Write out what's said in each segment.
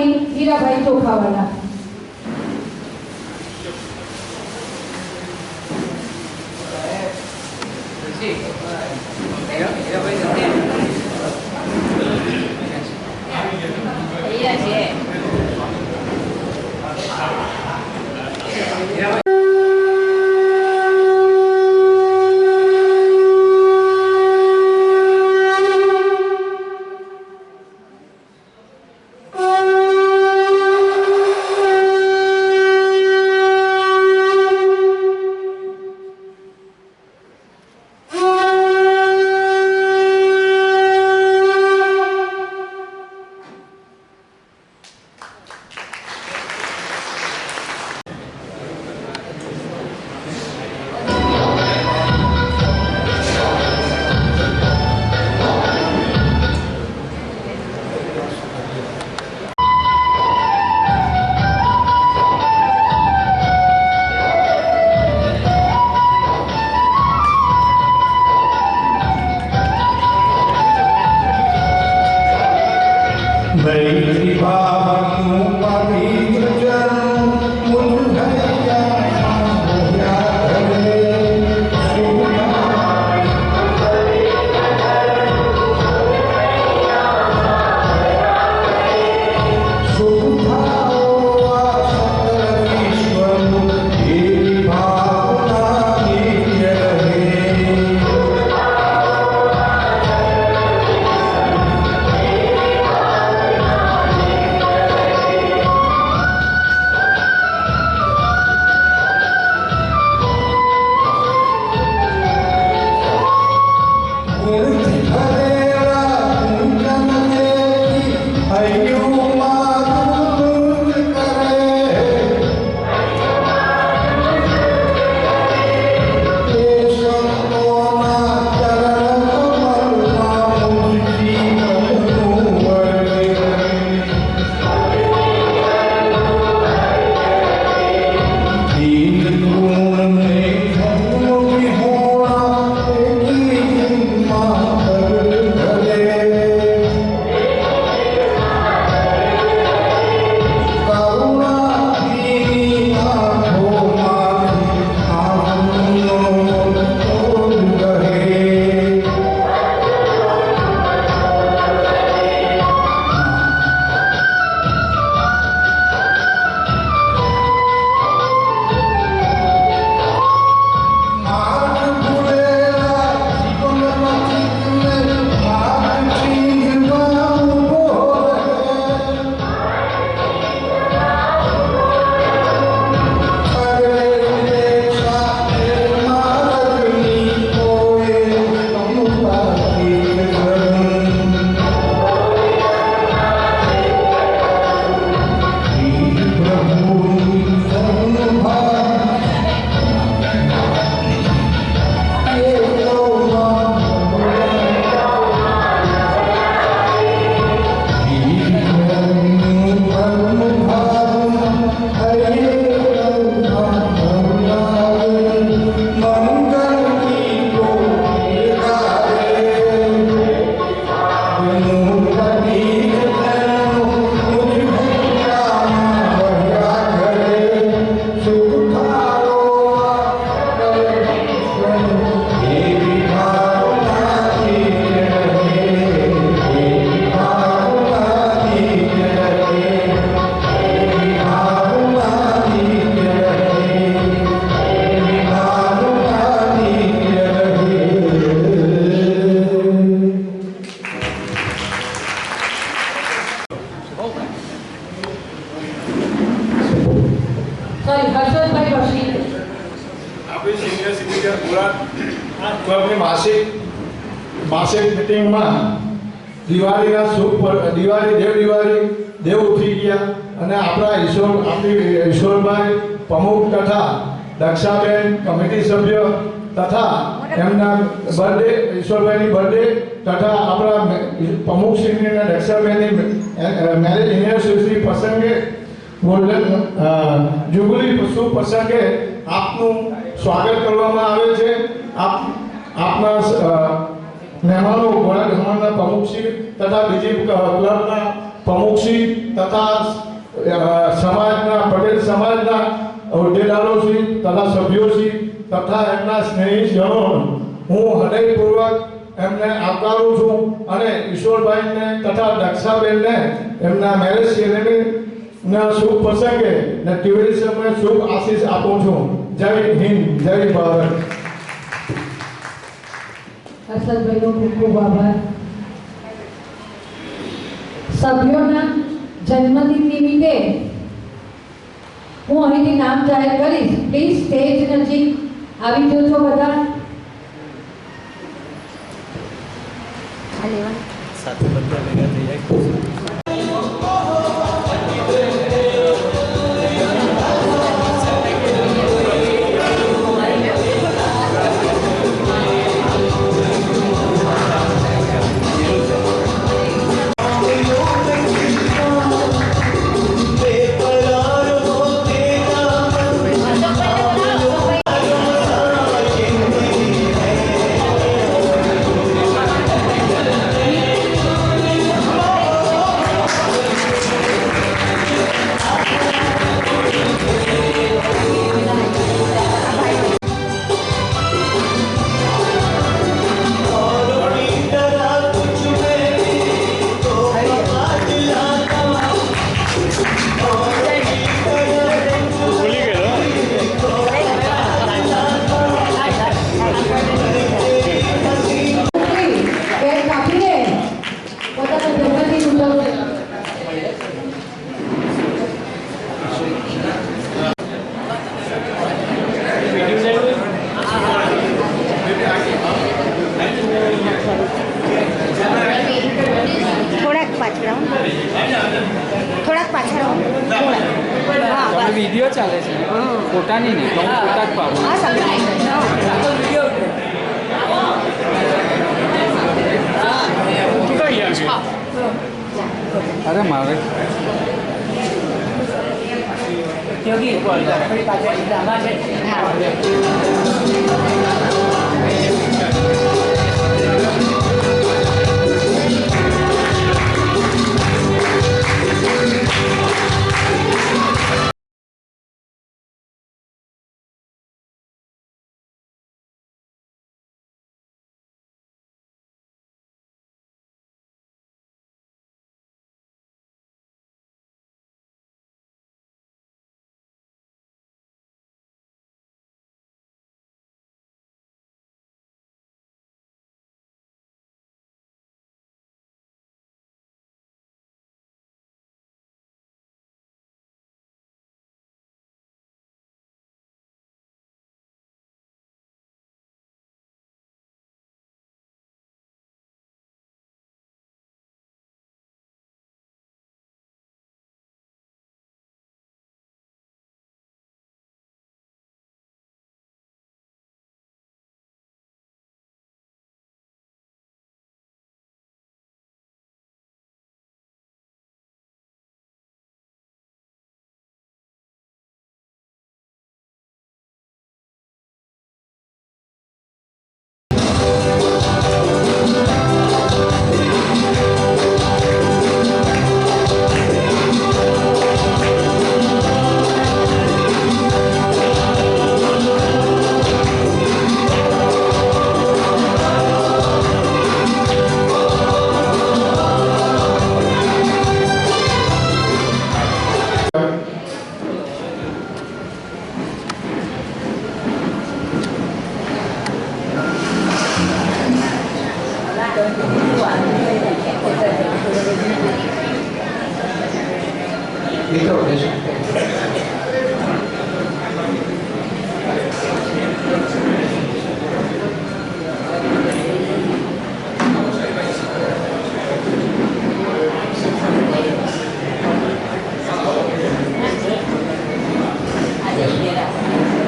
વીરામણી હીરાભાઈ ચોખાવાલા. માસિક મીટિંગમાં દિવાળીના શુભ દિવાળી દેવ ઉઠી ગયા અને આપણી ઈશ્વરભાઈ પ્રમુખ તથા દક્ષાબેન કમિટી સભ્ય તથા એમના બર્થડે ઈશ્વરભાઈની બર્થડે તથા આપણા પ્રમુખશ્રીની અને દક્ષાબેનની મેરેજ એનિવર્સરી પ્રસંગે ગોલ્ડન જુબલી શુભ પ્રસંગે આપનું સ્વાગત કરવામાં આવે છે. આપના મહેમાનો ગોળા ધર્મના પ્રમુખશ્રી તથા બીજી ક્લબના પ્રમુખશ્રી તથા સમાજના પટેલ સમાજના હોદ્દેદારોશ્રી તથા સભ્યોશ્રી તથા એમના સ્નેહીજનો હું હૃદયપૂર્વક એમને આવકારું છું અને ઈશ્વરભાઈને તથા દક્ષાબેનને એમના મેરેજ સેરેમનીના શુભ પ્રસંગે ને ત્રિવેદી સમયે શુભ આશીષ આપું છું. જય હિન્દ, જય ભારત. હર્ષદભાઈનો ખૂબ ખૂબ આભાર. સભ્યોના જન્મદિન નિમિત્તે હું અહીંથી નામ જાહેર કરીશ. પ્લીઝ સ્ટેજ નજીક આવી જજો બધા. સાથે બધા ભેગા થઈ જાય. થોડાક પાછળ વિડીયો ચાલે છે ફોટાની નહીં તો હું ફોટા જ પાડું. અરે મારે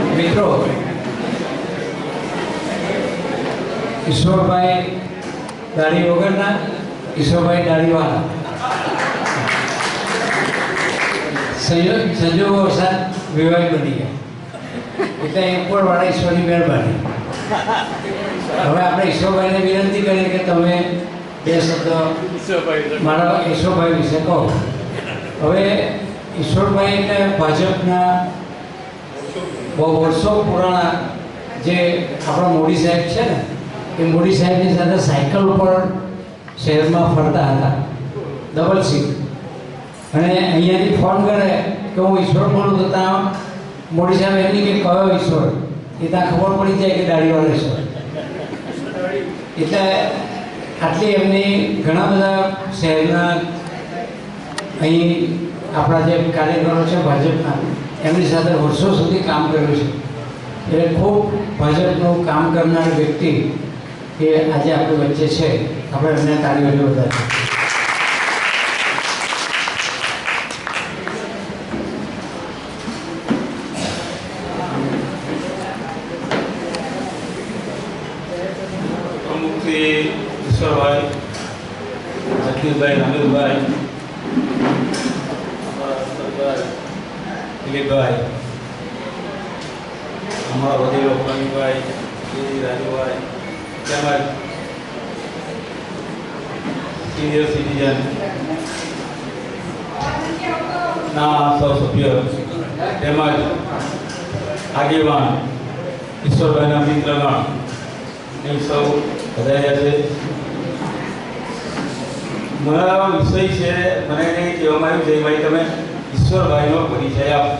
મિત્રો ઈશ્વરભાઈ દાઢી વગરના, ઈશ્વરભાઈ દાઢીવાળા. સંજોગો વરસાદ વિવાહ બની ગયા એટલે એરપોર્ટવાળા ઈશ્વરની મહેરબાની. હવે આપણે ઈશ્વરભાઈને વિનંતી કરીએ કે તમે બે શબ્દ મારા ઈશ્વરભાઈ વિશે કહું. હવે ઈશ્વરભાઈ એટલે ભાજપના બહુ વર્ષો પુરાણા જે આપણા મોદી સાહેબ છે ને, એ મોદી સાહેબની સાથે સાયકલ ઉપર શહેરમાં ફરતા હતા, ડબલ સીટ. અને અહીંયાથી ફોન કરે કે હું ઈશ્વર બોલું, તો ત્યાં મોદી સાહેબ એમની કે કયો ઈશ્વર, એ ત્યાં ખબર પડી જાય કે દાઢીવાળો ઈશ્વર. એટલે આટલી એમની ઘણા બધા શહેરના અહીં આપણા જે કાર્યકરો છે ભાજપના, એમની સાથે વર્ષો સુધી કામ કર્યું છે. એટલે ખૂબ ભાજપનું કામ કરનાર વ્યક્તિ એ આજે આપણી વચ્ચે છે. આપણે એમને તાળીઓથી વધારીએ. પ્રમુખશ્રી ઈશ્વરભાઈ, જગદીશભાઈ, નવીનભાઈ, દિલીપભાઈ, અમારા વડીલો પ્રવીણભાઈ, રાજુભાઈ, તેમજ સિનિયર સિટીઝન ના સૌ સભ્યો તેમજ આગેવાન ઈશ્વરભાઈના મિત્રગણ એ સૌ વધાર્યા છે. મારા વિષય છે, મને કંઈ કહેવામાં આવ્યું છે ભાઈ તમે ઈશ્વરભાઈનો પરિચય આપો.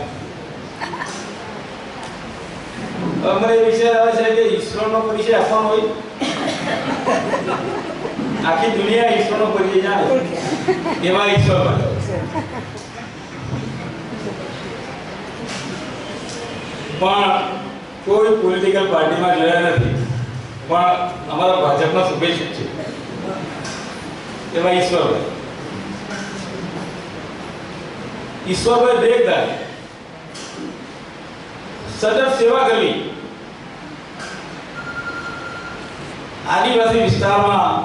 મને એ વિષય આવે છે કે ઈશ્વરનો પરિચય આપવાનો હોય, આખી દુનિયા ઈશ્વરનો પરિચય જાણે એવા ઈશ્વરભાઈ. પણ કોઈ પોલિટિકલ પાર્ટીમાં જોયા નથી, પણ અમારા ભાજપના શુભેચ્છક છે એવા ઈશ્વરભાઈ. ઈશ્વરભાઈ દેખદાર, સતત સેવા કરવી. આદિવાસી વિસ્તારમાં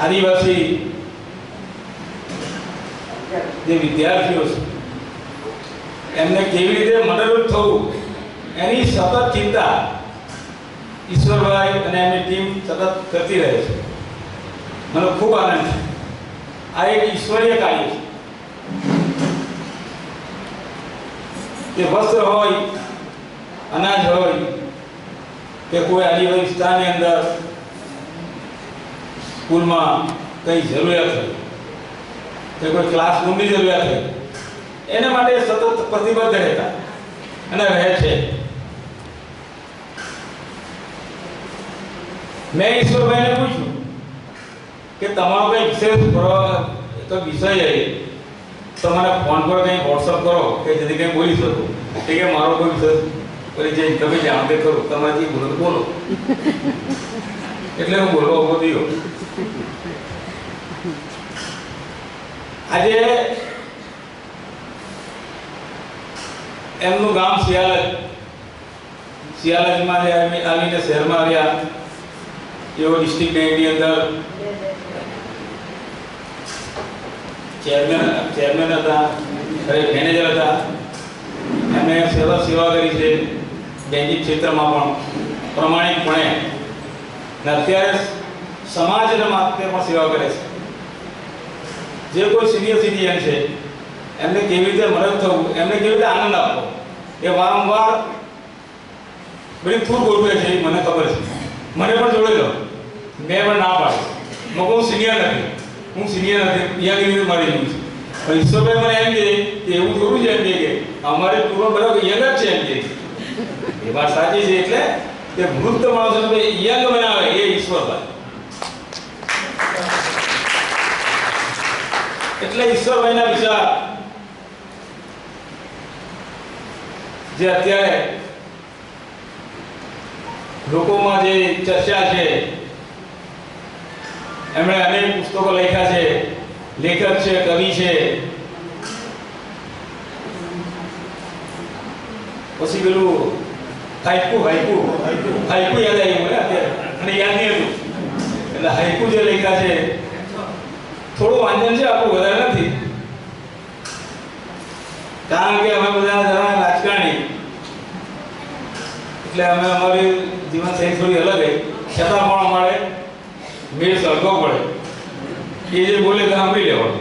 આદિવાસી જે વિદ્યાર્થીઓ છે એમને કેવી રીતે મદદરૂપ થવું એની સતત ચિંતા ઈશ્વરભાઈ અને એમની ટીમ સતત કરતી રહે છે. મને ખૂબ આનંદ છે. આ એક ઈશ્વરીય કાર્ય છે. કે વસ્ત્ર હોય, અનાજ હોય, કે કોઈ આદિવાસી વિસ્તારની અંદર સ્કૂલમાં કંઈ જરૂરિયાત હોય, કે કોઈ ક્લાસરૂમની જરૂરિયાત હોય, એના માટે સતત પ્રતિબદ્ધ રહેતા અને રહે છે. મેં ઈશ્વરભાઈને પૂછ્યું કે તમારો કંઈ વિશેષ વિષય હોય તો મને ફોન પર કંઈ વોટ્સઅપ કરો કે જેથી કંઈ બોલી શકો. કે મારો કોઈ વિશેષ પરિચય તમે જાણો તે કરો, તમારાથી બોલો બોલો. એટલે હું બોલવા ઉભો થયો. આજે એમનું ગામ સિયાલજમાં આવીને શહેરમાં આવ્યા. એવો ડિસ્ટ્રિક્ટ બેંકની અંદર ચેરમેન હતા, મેનેજર હતા. એમણે સેવા કરી છે બેન્કિંગ ક્ષેત્રમાં પણ પ્રમાણિકપણે, અને અત્યારે સમાજના માટે પણ સેવા કરે છે. જે કોઈ સિનિયર સિટીઝન છે એમને કેવી રીતે મદદ થવું, એમને કેવી રીતે આનંદ આપવો, એ વારંવાર બધી ખૂબ ગોઠવે છે. મને ખબર છે, મને પણ જોડે લો. મેં પણ ના પાડી, હું સિનિયર નથી, યંગ રીતે મળી ગયું છે. પણ ઈશ્વરભાઈ મને એમ કહે કે એવું થોડું છે, એમ કે અમારે પૂર્વ બરાબર યંગ જ છે એમ કે. એ વાત સાચી છે. એટલે કે વૃદ્ધ માણસોને યંગ બનાવે એ ઈશ્વરભાઈ. એટલે ઈશ્વરભાઈના વિચાર જે અત્યારે લોકોમાં જે ચર્ચા છે, એમણે અનેક પુસ્તકો લખ્યા છે, લેખક છે, કવિ છે. પછી પેલું હાઈકુ યાદ આવ્યું મને અત્યારે, અને યાદ નહીં હતું. એટલે હાઈકુ જે લખ્યા છે, થોડું વાંચન છે, આપણું વધારે નથી. કારણ કે અમે બધા જણા રાજકારણી, એટલે અમે અમારી જીવનશૈલી થોડી અલગ છતાં પણ અમારે મેળ સરખો પડે. એ જે બોલે તે સાંભળી લેવાનું,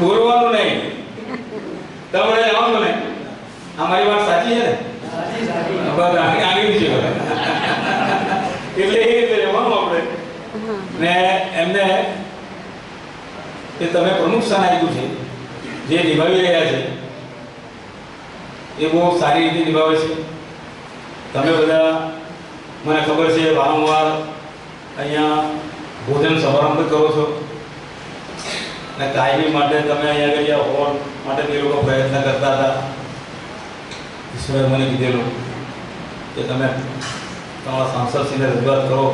બોલવાનું નહીં. તમે આવવાનું ને, આ મારી વાત સાચી છે ને? બસ આગળ છે એટલે એ રીતે રહેવાનું આપણે. ને એમને એ તમે પ્રમુખ સ્થાન આપ્યું છે, જે નિભાવી રહ્યા છે એ બહુ સારી રીતે નિભાવે છે. તમે બધા મને ખબર છે વારંવાર અહીંયા ભોજન સમારંભ કરો છો અને કાયમી માટે તમે અહીંયા આગળ હોલ માટે તે લોકો પ્રયત્ન કરતા હતા. ઈશ્વરે મને કીધેલું કે તમે તમારા સાંસદશ્રીને રજૂઆત કરો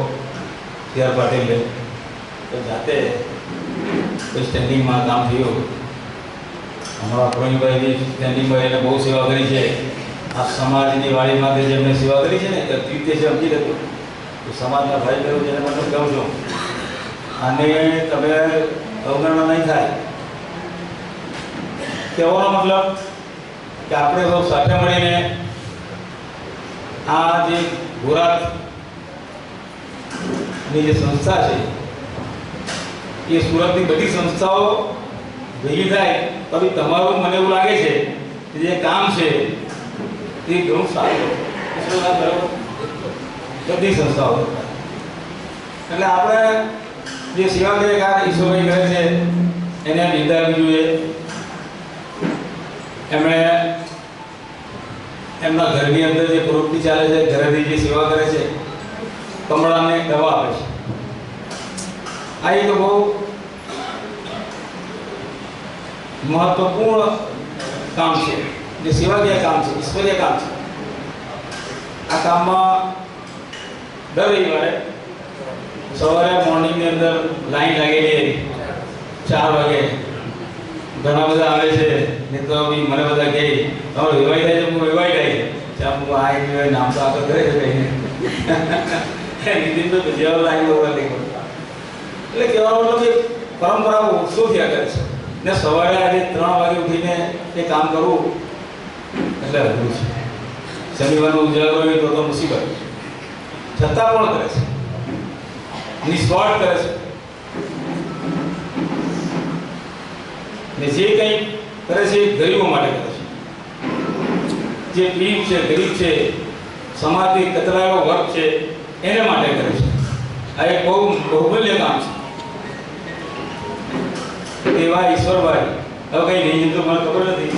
CR પાટીલને, તો જાતે કોઈ સ્ટેન્ડિંગમાં કામ થયું. અમારા પ્રવીણભાઈની સ્ટેન્ડિંગમાં એને બહુ સેવા કરી છે. આ સમાજની વાડી માટે જેમને સેવા કરી છે ને તે રીતે છે સમજી લેતું તો સમાજના ભાઈ બહેનો જેને મને કહું છું, આને તમે અવગણના નહીં થાય. કહેવાનો મતલબ કે આપણે સૌ સાથે મળીને આ જે ગુજરાતની જે સંસ્થા છે એ સુરતની બધી સંસ્થાઓ ભેગી થાય તો બી તમારું મને એવું લાગે છે કે જે કામ છે એ ઘણું સારું બધી સંસ્થાઓ. એટલે આપણે જે સેવાકીય કાર્ય ઈશ્વરભાઈ કરે છે એને નિંદાવી જોઈએ. એમણે એમના ઘરની અંદર જે પ્રવૃત્તિ ચાલે છે, ઘરેથી જે સેવા કરે છે, કમળાને દવા આપે છે, આ એક બહુ મહત્વપૂર્ણ કામ છે, જે સેવાકીય કામ છે, ઈશ્વરીય કામ છે. આ કામમાં દર રવિવારે સવારે મોર્નિંગની અંદર લાઈન લાગેલી 4 વાગે ઘણા બધા આવે છે. નહીં તો બી મને બધા કહે તમારે વેવાઈ થાય છે, હું વેવાઈ થાય ચાલ હું આ એક નામ તો આગળ કરે છે કહીને નીતિન તો જેવા લાઈન વગર નહીં કરતા. એટલે કહેવાનો મતલબ કે પરંપરાઓ વર્ષો થયા કરે છે ને સવારે આજે 3 વાગે ઉઠીને એ કામ કરવું એટલે અઘરું છે. શનિવારનો ઉજાગરો હોય તો મુસીબત, છતાં પણ કરે છે, નિસ્વાર્થ કરે છે. ને જે કંઈ કરે છે એ ગરીબો માટે કરે છે. જે પીર છે, ગરીબ છે, સમાજથી કતરાયેલો વર્ગ છે એને માટે કરે છે. આ એક બહુ બહુમૂલ્ય કામ છે. એવા ઈશ્વરભાઈ હવે કંઈ નહીં તો મને ખબર નથી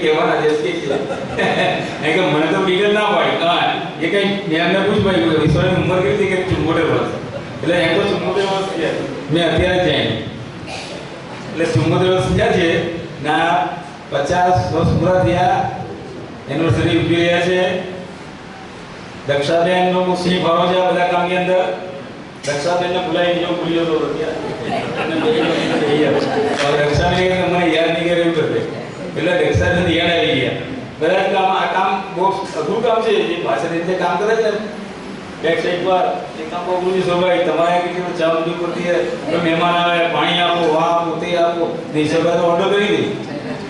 કહેવાના છે કે મને તો બીગર ના પાડી. હા એ કંઈ મેં એમને પૂછ ભાઈ ઈશ્વરની ઉંમર કેટલી કે 74 વર્ષ, એટલે એમ તો 74 વર્ષ થયા મેં અત્યારે જાય એટલે 74 વર્ષ થયા છે ના 50 વર્ષ પૂરા થયા, એનિવર્સરી ઉજવી રહ્યા છે. દક્ષાબેનનો સિંહ ફાળો છે આ બધા કામની અંદર. દક્ષાબેનને ભૂલાઈ ગયો, ભૂલ્યો તો દક્ષાબેન મને યાદ નહીં કરે એવું કરે એટલે દક્ષાબેન યાદ આવી ગયા. બધા કામ આ કામ બહુ અઘરું કામ છે. જે ભાષા રીતે કામ કરે છે બેક સાઈડ પર એ કામ બહુ અઘરું છે. સ્વાભાવિક તમારે કેટલું ચા ઊંધી પડતી હોય તો મહેમાન આવે, પાણી આપો, આ આપો, તે આપો, નહીં સભા તો ઓર્ડર કરી દે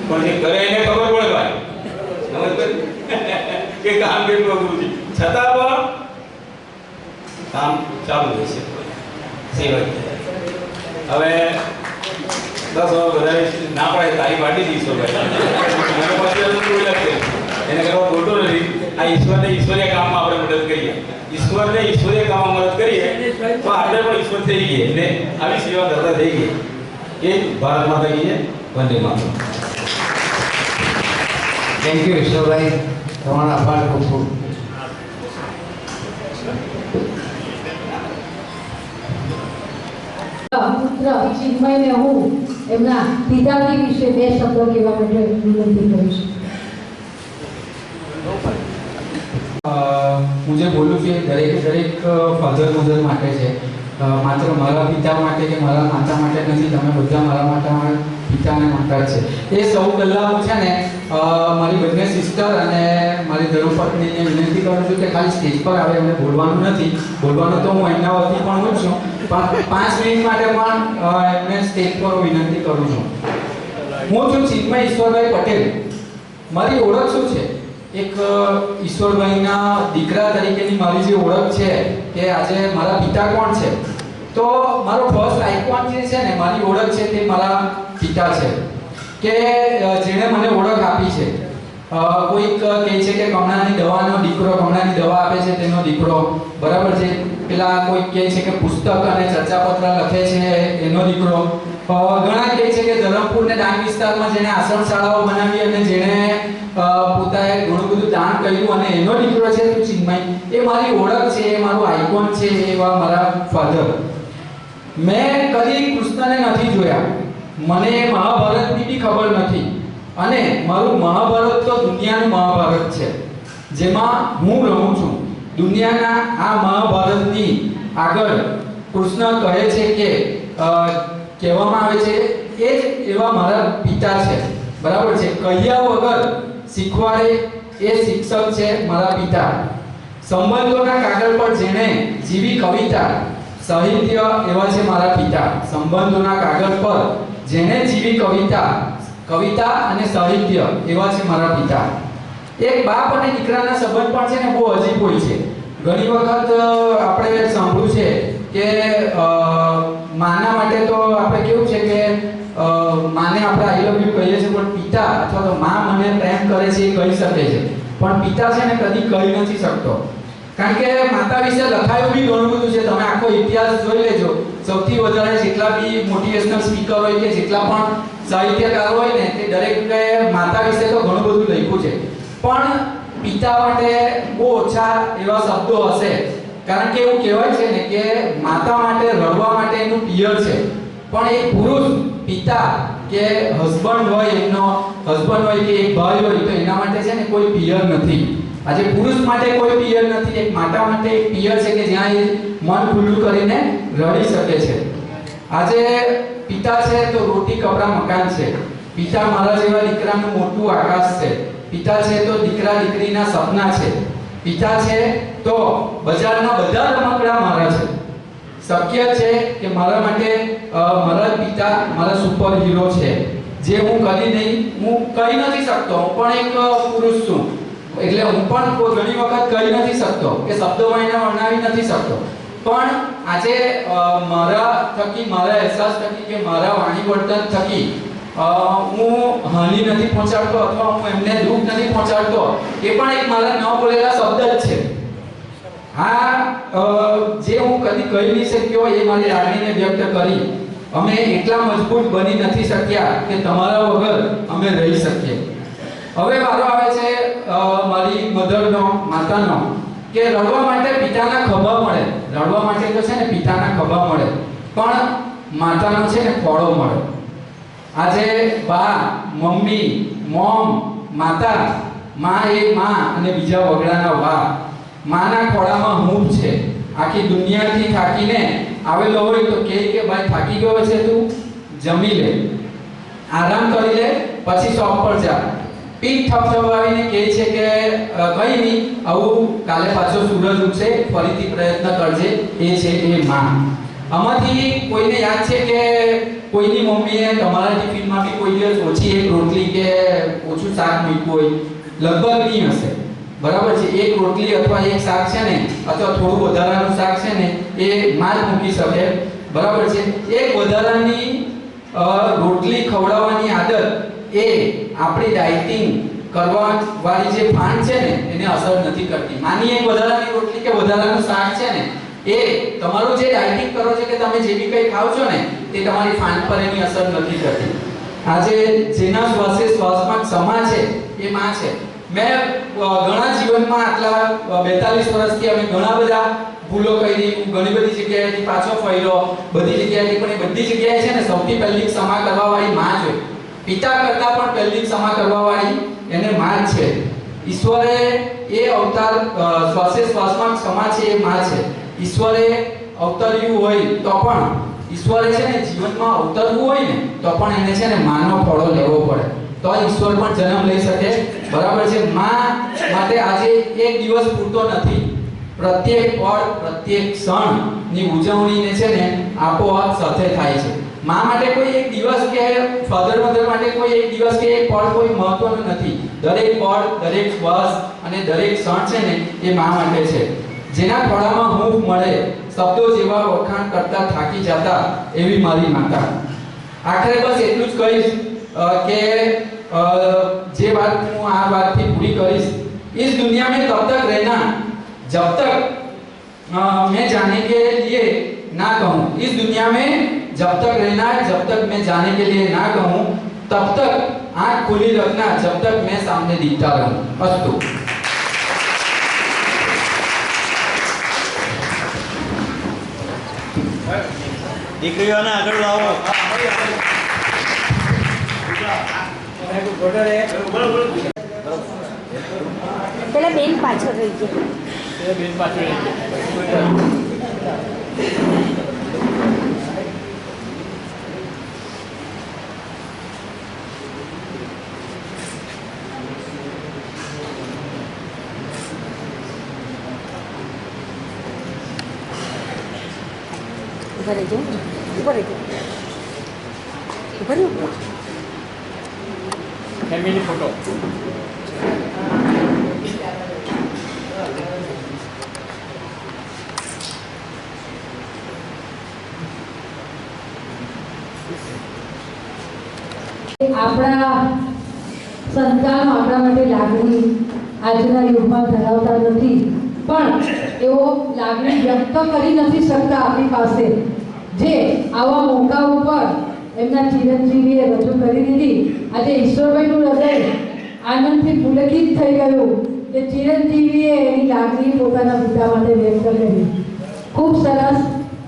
પણ જે કરે એને ખબર પડે ભાઈ સમજ કે કામ કેટલું અઘરું છે. છતાં પણ કામ ચાલુ રહેશે સેવા. હવે બસ બધા ના પડે તારી પાટી દઈશું ભાઈ મને પછી કોઈ લાગશે એને કરવા ખોટું નથી. આ ઈશ્વરને ઈશ્વરીય કામમાં આપણે મદદ કરીએ, ઈશ્વરને ઈશ્વરીય કામમાં મદદ કરીએ તો આપણે પણ ઈશ્વર થઈ ગઈએ એટલે આવી સેવા કરતા થઈ ગઈ. એ ભારત માતા કી જય, વંદે માતરમ. થેન્ક યુ ઈશ્વરભાઈ, તમારો આભાર ખૂબ ખૂબ. પુત્ર ચિન્મયને હું એમના પિતાજી વિશે 2 શબ્દો કહેવા માટે વિનંતી કરીશ. હું જે બોલું છું એ દરેક ફાધર મધર માટે છે. માત્ર મારા પિતા માટે કે મારા માતા માટે નથી, તમે બધા મારા માટે પિતા અને માતા જ છે. એ સૌ પહેલાં હું છે ને મારી બંને સિસ્ટર અને મારી ધર્મપત્નીને વિનંતી કરું છું કે ખાલી સ્ટેજ પર આવે એમને બોલવાનું નથી. બોલવાનું તો હું એમના વતી પણ હું છું, પણ 5 મિનિટ માટે પણ એમને સ્ટેજ પર વિનંતી કરું છું. હું છું ચિન્મય ઈશ્વરભાઈ પટેલ. મારી ઓળખ શું છે? એક ઈશ્વરભાઈના દીકરા તરીકેની મારી જે ઓળખ છે કે આજે મારા પિતા કોણ છે, તો મારો ફર્સ્ટ આઇકોન જે છે ને, મારી ઓળખ છે તે મારા પિતા છે, કે જેણે મને ઓળખ આપી છે. કોઈક કહે છે કે કમળાની દવાનો દીકરો, કમળાની દવા આપે છે તેનો દીકરો, બરાબર છે. પેલા કોઈક કહે છે કે પુસ્તક અને ચર્ચાપત્ર લખે છે એનો દીકરો. ઘણા કહે છે કે ધરમપુર ને ડાંગ વિસ્તારમાં જેણે આશ્રમ શાળાઓ બનાવી અને જેણે પોતાએ ઘણું બધું દાન કર્યું અને એનો દીકરો છે તો ચિન્મય. એ મારી ઓળખ છે, એ મારું આઇકોન છે, એવા મારા ફાધર. મેં કદી કૃષ્ણને નથી જોયા, મને મહાભારતની બી ખબર નથી, અને મારું મહાભારત તો દુનિયાનું મહાભારત છે જેમાં હું રહું છું. દુનિયાના આ મહાભારતની આગળ કૃષ્ણ કહે છે કે કહેવામાં આવે છે એ જ એવા મારા પિતા છે, બરાબર છે. કહ્યા વગર શીખવાડે એ શિક્ષક છે મારા પિતા. સંબંધોના કાગળ પર જેણે જીવી કવિતા, સાહિત્ય એવા છે મારા પિતા. સંબંધોના કાગળ પર જેણે જીવી કવિતા અને સાહિત્ય એવા છે મારા પિતા. એક બાપ અને દીકરાના સંબંધ પણ છે ને બહુ અજીબ હોય છે. ઘણી વખત આપણે સાંભળ્યું છે કે માના માટે તો આપણે કેવું છે કે માને આપણે આઈ લવ યુ કહીએ છીએ, પણ પિતા અથવા તો માં મને પ્રેમ કરે છે એ કહી શકે છે, પણ પિતા છે ને કદી કહી નથી શકતો. કારણ કે માતા વિશે લખાયું બી ઘણું બધું છે. તમે આખો ઇતિહાસ જોઈ લેજો, સૌથી વધારે જેટલા બી મોટિવેશનલ સ્પીકર હોય કે જેટલા પણ સાહિત્યકાર હોય ને, તે દરેકે માતા વિશે તો ઘણું બધું લખ્યું છે, પણ પિતા માટે બહુ ઓછા એવા શબ્દો હશે. કારણ કે એવું કહેવાય છે ને કે માતા માટે રડવા માટે એનું પિયર છે, પણ એક પુરુષ પિતા કે હસબન્ડ હોય, એમનો હસબન્ડ હોય કે એક ભાઈ હોય, તો એના માટે છે ને કોઈ પિયર નથી. આજે પુરુષ માટે કોઈ પિયર નથી, એક માતા માટે એક પિયર છે કે જ્યાં એ મન ખુલ્લું કરીને રડી શકે છે. આજે પિતા છે તો રોટી કપડાં મકાન છે. પિતા મારા જેવા દીકરાનું મોટું આકાશ છે. પિતા છે તો દીકરા દીકરીના સપના છે. પિતા છે તો બજારના બધા રમકડા મારા છે. શક્ય છે કે મારા માટે મારા પિતા મારા સુપર હીરો છે, જે હું કહી નથી શકતો. હું પણ એક પુરુષ છું, એટલે હું પણ ઘણી વખત કહી નથી શકતો કે શબ્દોમાં એને વર્ણવી નથી શકતો. પણ આજે મારા થકી, મારા અહેસાસ થકી કે મારા વાણી વર્તન થકી હું હાનિ નથી પહોંચાડતો અથવા હું એમને દુઃખ નથી પહોંચાડતો, એ પણ એક મારા ન બોલેલા શબ્દ જ છે. જે હું કદી કહી નહીં શક્યો એ મારી લાગણીને વ્યક્ત કરી. અમે એટલા મજબૂત બની નથી શક્યા કે તમારા વગર અમે રહી શકીએ. હવે વારો આવે છે મારી મધરનો, માતાનો, કે રડવા માટે પિતાના ખભા મળે. રડવા માટે તો છે ને પિતાના ખભા મળે, પણ માતાનો છે ને ખોળો મળે. આજે બા, મમ્મી, મોમ, માતા, માં એ માં અને બીજા વગડાના વા. માના ખોળામાં હું છે. આખી દુનિયાથી થાકીને આવેલો હોય તો કે ભાઈ થાકી ગયો છે, તું જમી લે, આરામ કરી લે, પછી શોપ પર જા. પીઠ થપથપાવીને કહે છે કે કઈ નહીં, આવું કાલે પાછો સૂરજ ઉગશે, ફરીથી પ્રયત્ન કરજે. એ છે એ માં. આમાંથી કોઈને યાદ છે કે કોઈની મમ્મીએ તમારા ટિફિનમાં બી કોઈ દિવસ ઓછી એક રોટલી કે ઓછું શાક મૂક્યું હોય? લગભગ નહીં હશે, બરાબર છે. એક રોટલી અથવા એક શાક છે ને, અથવા થોડું વધારાનું શાક છે ને, એ માં જ મૂકી શકે, બરાબર છે. એક વધારાની રોટલી ખવડાવવાની આદત એ આપણી ડાયટિંગ કરવા વાળી જે ફાંડ છે ને એને અસર નથી કરતી. માની એક વધારાની રોટલી કે વધારાનું શાક છે ને, એ તમારું જે ડાયટિંગ કરો છો કે તમે જે બી કંઈ ખાવ છો ને, તે તમારી ફાંડ પર એની અસર નથી કરતી. આજે જેના શ્વાસે શ્વાસમાં ક્ષમા છે એ માં છે. મેં ઘણા જીવનમાં આટલા 42 વર્ષથી અમે ઘણા બધા ભૂલો કરી, ઘણી બધી જગ્યાએથી પાછો ફર્યો, બધી જગ્યાએથી, પણ એ બધી જગ્યાએ છે ને સૌથી પહેલી ક્ષમા કરવા વાળી માં જ હોય. પિતા કરતા પણ પહેલી ક્ષમા કરવા વાળી એને માં છે. ઈશ્વરે એ અવતાર શ્વાસે શ્વાસમાં ક્ષમા છે એ માં છે. ઈશ્વરે અવતર્યું હોય તો પણ, ઈશ્વરે છે ને જીવનમાં અવતરવું હોય ને તો પણ એને છે ને માનો ફળો લેવો પડે, તો ઈશ્વર પણ જન્મ લઈ શકે, બરાબર છે. માં માટે આજે એક દિવસ પૂરતો નથી. પ્રત્યેક પળ, પ્રત્યેક ક્ષણની ઉજવણીને છે ને આપોઆપ સાથે થાય છે. માં માટે કોઈ એક દિવસ કે ફાધર મધર માટે કોઈ એક દિવસ કે એક પળ કોઈ મહત્વનું નથી. દરેક પળ, દરેક શ્વાસ અને દરેક ક્ષણ છે ને એ મા માટે છે. જેના ખોળામાં હૂંફ મળે, શબ્દો જેવા વખાણ કરતા થાકી જતા એવી મારી માતા. આખરે બસ એટલું જ કહીશ કે જે बात હું આ વાતથી પૂરી કરીશ, इस दुनिया में तब तक रहना जब तक मैं जाने के लिए ना कहूँ. इस दुनिया में जब तक रहना है, जब तक मैं जाने के लिए ना कहूँ, तब तक आँख खुली रखना जब तक मैं सामने दिखता रहूँ. अस्तु. દીકરીઓને આગળ લાવો. પેલા બેન પાછળ રહી ગયા. બેન પાછળ ઉભા રહેજો, ઉભા રહેજો, ઉભા રહેજો. Family photo. આપણા સંતાનો આપણા માટે લાગણી આજના યુગમાં ધરાવતા નથી, પણ એવો લાગણી વ્યક્ત કરી નથી શકતા આપણી પાસે. જે આવા મોકા ઉપર એમના ચિરંજીવીએ રજૂ કરી દીધી. આજે ઈશ્વરભાઈનું હૃદય આનંદથી પુલકિત થઈ ગયું કે ચિરંજીવીએ એની લાગણી પોતાના પિતા માટે વ્યક્ત કરી. ખૂબ સરસ.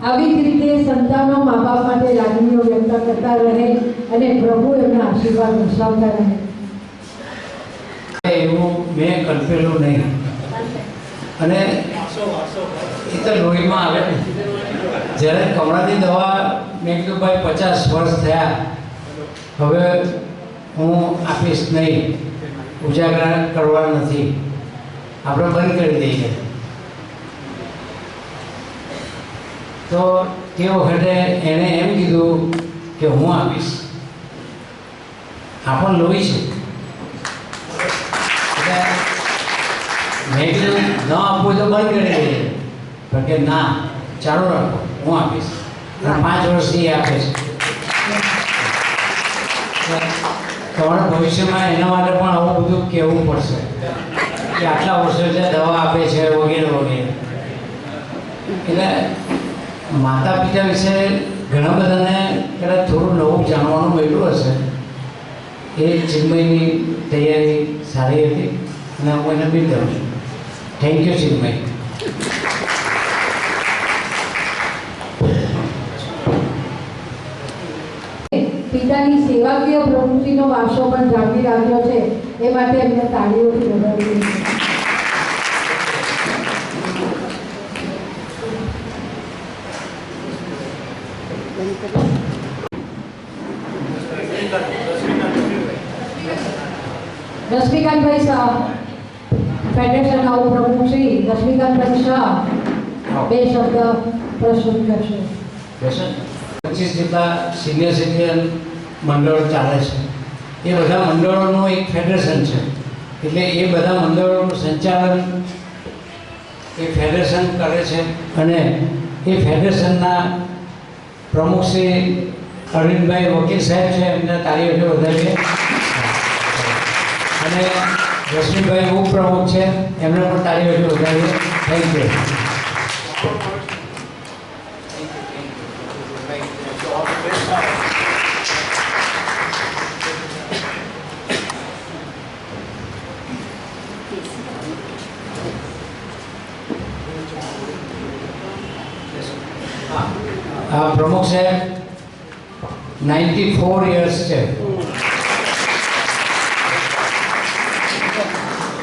આવી જ રીતે સંતાનો મા બાપ માટે લાગણીઓ વ્યક્ત કરતા રહે અને પ્રભુ એમના આશીર્વાદ દર્શાવતા રહે. એવું મેં કલ્પેલું નહીં. અને એ તો લોહીમાં આવે ને. જ્યારે કમળાની દવા મેં કીધું ભાઈ 50 વર્ષ થયા, હવે હું આપીશ નહીં, ઉજાગર કરવા નથી, આપણે બંધ કરી દઈએ. તો તે વખતે એણે એમ કીધું કે હું આપીશ. આ પણ લોહી છે. એટલે મેં કીધું ન આપવું તો બંધ કરી દઈએ, પણ કે ના, ચાલુ રાખો, હું આપીશ. અને 5 વર્ષથી આપે છે. તમારા ભવિષ્યમાં એના માટે પણ આવું બધું કહેવું પડશે કે આટલા વર્ષોથી દવા આપે છે વગેરે વગેરે. એટલે માતા પિતા વિશે ઘણા બધાને કદાચ થોડું નવું જાણવાનું મળ્યું હશે. એ ચિન્મયની તૈયારી સારી હતી અને હું એને બિલ કરું છું. Thank you Chinmay. પિતાની સેવાકીય પ્રવૃત્તિનો વારસો પણ જાળવી રાખ્યો છે, એ માટે એમને તાળીઓથી વધાવી છે. રશ્મિકાંતભાઈ શાહ, ફેડરેશનના ઉપપ્રમુખ શ્રી રશ્મિકાંતભાઈ શાહ 2 શબ્દ પ્રસ્તુત કરશે. 25 જેટલા સિનિયર સિટીઝન મંડળો ચાલે છે. એ બધા મંડળોનું એક ફેડરેશન છે. એટલે એ બધા મંડળોનું સંચાલન એ ફેડરેશન કરે છે. અને એ ફેડરેશનના પ્રમુખ શ્રી અરવિંદભાઈ વકીલ સાહેબ છે, એમને તાળીઓથી વધાવીએ. અને રશ્મિભાઈ ઉપપ્રમુખ છે, એમને પણ તાળીઓથી વધાવીએ. Thank you. પ્રમુખ સાહેબ 94 યર્સ છે.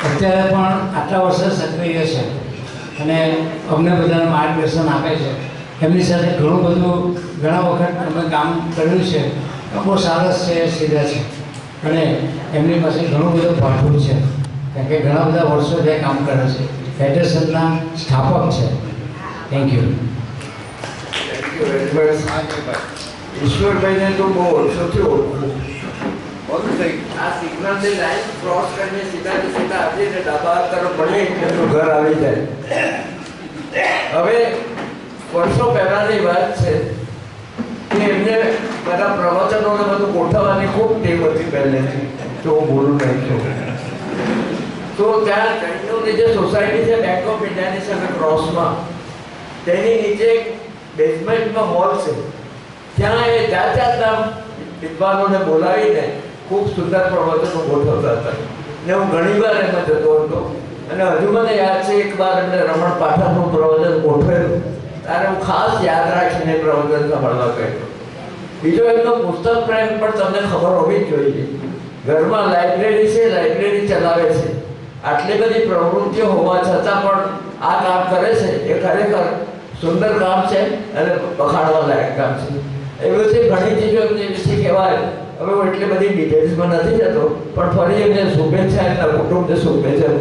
અત્યારે પણ આટલા વર્ષે સક્રિય છે અને અમને બધાને માર્ગદર્શન આપે છે. એમની સાથે ઘણું બધું ઘણા વખત અમે કામ કર્યું છે. બહુ સરસ છે, સીધા છે અને એમની પાસે ઘણું બધું ભાથું છે, કારણ કે ઘણા બધા વર્ષો ત્યાં કામ કરે છે. ફેડરેશનના સ્થાપક છે. Thank you. ઈશ્વરભાઈને તો બહુ વર્ષોથી ઓળખું, આ સિગ્નલની લાઈન ક્રોસ કરીને સીધા આપીને ડાબા તરફ વળે એમનું ઘર આવી જાય. હવે વર્ષો પહેલાની વાત છે કે એમને બધા પ્રવચનોને બધું ગોઠવવાની ખૂબ ટેવ હતી પહેલેથી, તો હું બોલું નહીં છું. તો ત્યાં જૈનોની જે સોસાયટી છે બેંક ઓફ ઇન્ડિયાની સામે ક્રોસમાં, તેની નીચે બેઝમેન્ટમાં હોલ છે. ત્યાં એ જાતના વિદ્વાનોને બોલાવીને ખૂબ સુંદર પ્રવચનો ગોઠવતા હતા ને હું ઘણીવાર એમાં જતો હતો. અને હજુ મને યાદ છે એક વાર એમને રમણ પાઠકનું પ્રવચન ગોઠવેલું ત્યારે હું ખાસ યાદ રાખીને પ્રવચન સાંભળવા ગયો. બીજો એમનો પુસ્તક પ્રેમ પણ તમને ખબર હોવી જ જોઈએ. ઘરમાં લાઇબ્રેરી છે, લાઇબ્રેરી ચલાવે છે. આટલી બધી પ્રવૃત્તિઓ હોવા છતાં પણ આ કામ કરે છે એ ખરેખર સુંદર કામ છે અને વખાણવા લાયક કામ છે. એવી રીતે ઘણી ચીજો એમની વિશે કહેવાય. હવે હું એટલી બધી ડિટેલ્સમાં નથી જતો, પણ ફરી એમને શુભેચ્છા એમના કુટુંબને શુભેચ્છા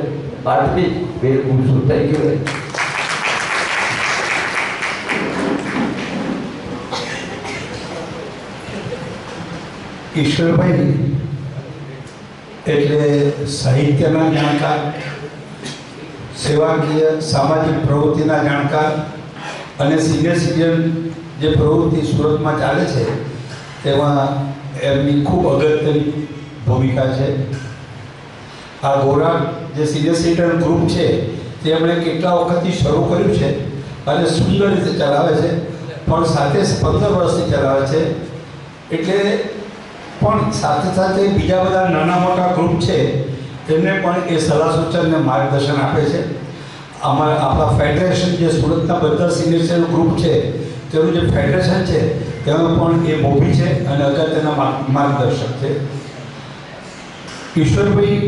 પાઠવી વેરવું છું. Thank you. ઈશ્વરભાઈ એટલે સાહિત્યના જાણકાર, સેવાકીય સામાજિક પ્રવૃત્તિના જાણકાર અને સિનિયર સિટીઝન જે પ્રવૃત્તિ સુરતમાં ચાલે છે તેમાં એમની ખૂબ અગત્યની ભૂમિકા છે. આ ગોરા જે સિનિયર સિટીઝન ગ્રુપ છે તે એમણે કેટલા વખતથી શરૂ કર્યું છે અને સુંદર રીતે ચલાવે છે, પણ સાથે 15 વર્ષથી ચલાવે છે. એટલે પણ સાથે સાથે બીજા બધા નાના મોટા ગ્રુપ છે તેમને પણ એ સલાહ સૂચન અને માર્ગદર્શન આપે છે. આપણા ફેડરેશન જે સુરતના બધા સિનિયર સિટીઝન ગ્રુપ છે તેનું જે ફેડરેશન છે તેમાં પણ એ મોભી છે અને અગત્યના માર્ગદર્શક છે. ઈશ્વરભાઈ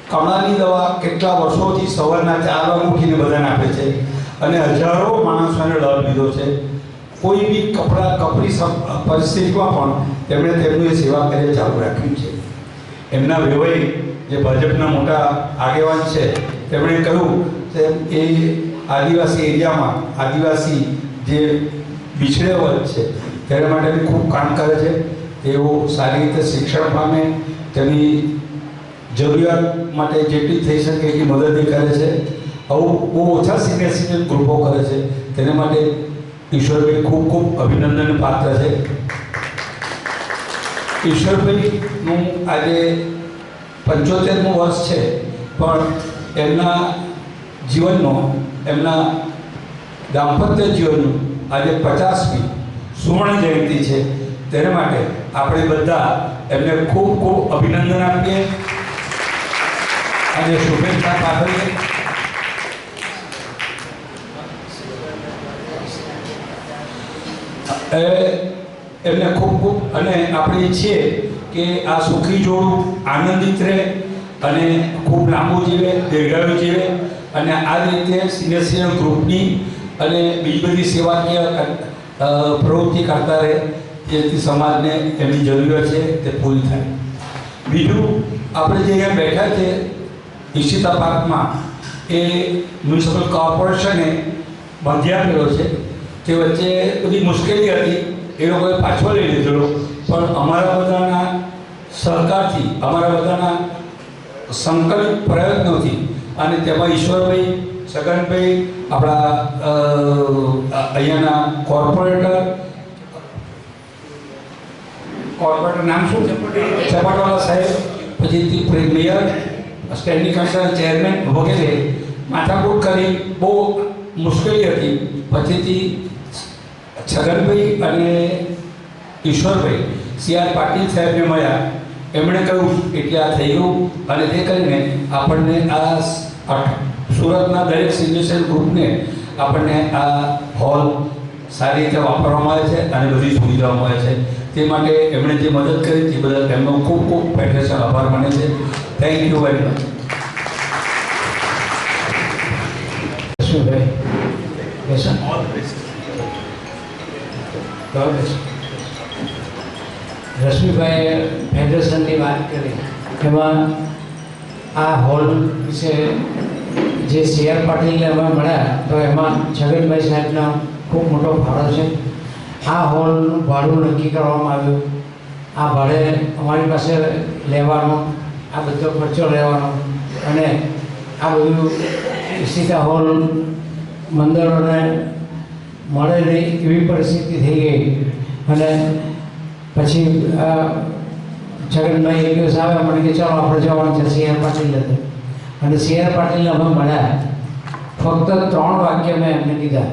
કમળાની દવા કેટલા વર્ષોથી સવારના 4 વાગે ઉઠીને બધાને આપે છે અને હજારો માણસોને લાભ લીધો છે. કોઈ બી કપરી પરિસ્થિતિમાં પણ તેમણે તેમનું એ સેવા કાર્ય ચાલુ રાખ્યું છે. એમના વેવાઈ જે ભાજપના મોટા આગેવાન છે તેમણે કહ્યું કે એ આદિવાસી એરિયામાં આદિવાસી જે બિછડે વર્ગ છે તેના માટે ખૂબ કામ કરે છે. તેઓ સારી રીતે શિક્ષણ પામે, તેની જરૂરિયાત માટે જેટલી થઈ શકે એટલી મદદ કરે છે. આવું બહુ ઓછા સિનિયર સિટીઝન ગ્રુપો કરે છે. તેના માટે ઈશ્વરભાઈ ખૂબ ખૂબ અભિનંદન પાત્ર છે. ઈશ્વરભાઈનું આજે 75મું વર્ષ છે, પણ એમના જીવનનો, એમના દાંપત્ય જીવનનું આજે 50મી સુવર્ણ જયંતિ છે. તેના માટે આપણે બધા એમને ખૂબ ખૂબ અભિનંદન આપીએ અને શુભેચ્છા પાઠવીએ. એમને ખૂબ ખૂબ અને આપણે ઈચ્છીએ કે આ સુખી જોડું આનંદિત રહે અને ખૂબ લાંબુ જીવે, દીર્ઘાયુ જીવે અને આ રીતે સિનિયર સિટીઝન ગ્રુપની અને બીજી બધી સેવાકીય પ્રવૃત્તિ કરતા રહે, જેથી સમાજને એમની જરૂરિયાત છે તે પૂરી થાય. બીજું, આપણે જે અહીંયા બેઠા છે ઈશિતા પાર્કમાં, એ મ્યુનિસિપલ કોર્પોરેશને બાંધી આપેલો છે. તે વચ્ચે બધી મુશ્કેલી હતી, એ લોકોએ પાછો લઈ લીધેલો, પણ અમારા બધાના સહકારથી, અમારા બધાના સંકલિત પ્રયત્નોથી અને તેમાં ઈશ્વરભાઈ, છગનભાઈ, આપણા અહીંયાના કોર્પોરેટર નામ શું છે, ચપાટવાલા સાહેબ, પછી મેયર, સ્ટેન્ડિંગ કમિશનર, ચેરમેન વગેરે માથાકૂટ કરી બહુ મુશ્કેલી હતી. પછીથી છગનભાઈ અને ઈશ્વરભાઈ CR પાટીલ સાહેબને મળ્યા. એમણે કહ્યું એટલે આ થઈ ગયું અને તે કરીને આપણને આ સુરતના દરેક સિનિયર સિટીઝન ગ્રુપને આપણને આ હોલ સારી રીતે વાપરવામાં આવે છે અને બધી સુવિધાઓ મળે છે. તે માટે એમણે જે મદદ કરી તે બદલ એમનો ખૂબ ખૂબ ફેડરેશન આભાર માને છે. Thank you very much. રશ્મિભાઈએ ફેડરેશનની વાત કરી, એમાં આ હોલ વિશે જે CR પાટીલને અમે મળ્યા તો એમાં છગનભાઈ સાહેબનો ખૂબ મોટો ફાળો છે. આ હોલનું ભાડું નક્કી કરવામાં આવ્યું આ ભાડે અમારી પાસે લેવાનો, આ બધો ખર્ચો લેવાનો અને આ બધું ઈશિતા હોલ મંદિરોને મળે નહીં એવી પરિસ્થિતિ થઈ ગઈ. અને પછી છગનભાઈ એક દિવસ આવ્યા, મને કે ચાલો આપણે જવાનું છે સી આર પાટીલ હતા. અને સી આર પાટીલને અમે મળ્યા. ફક્ત 3 વાક્ય મેં એમને કીધા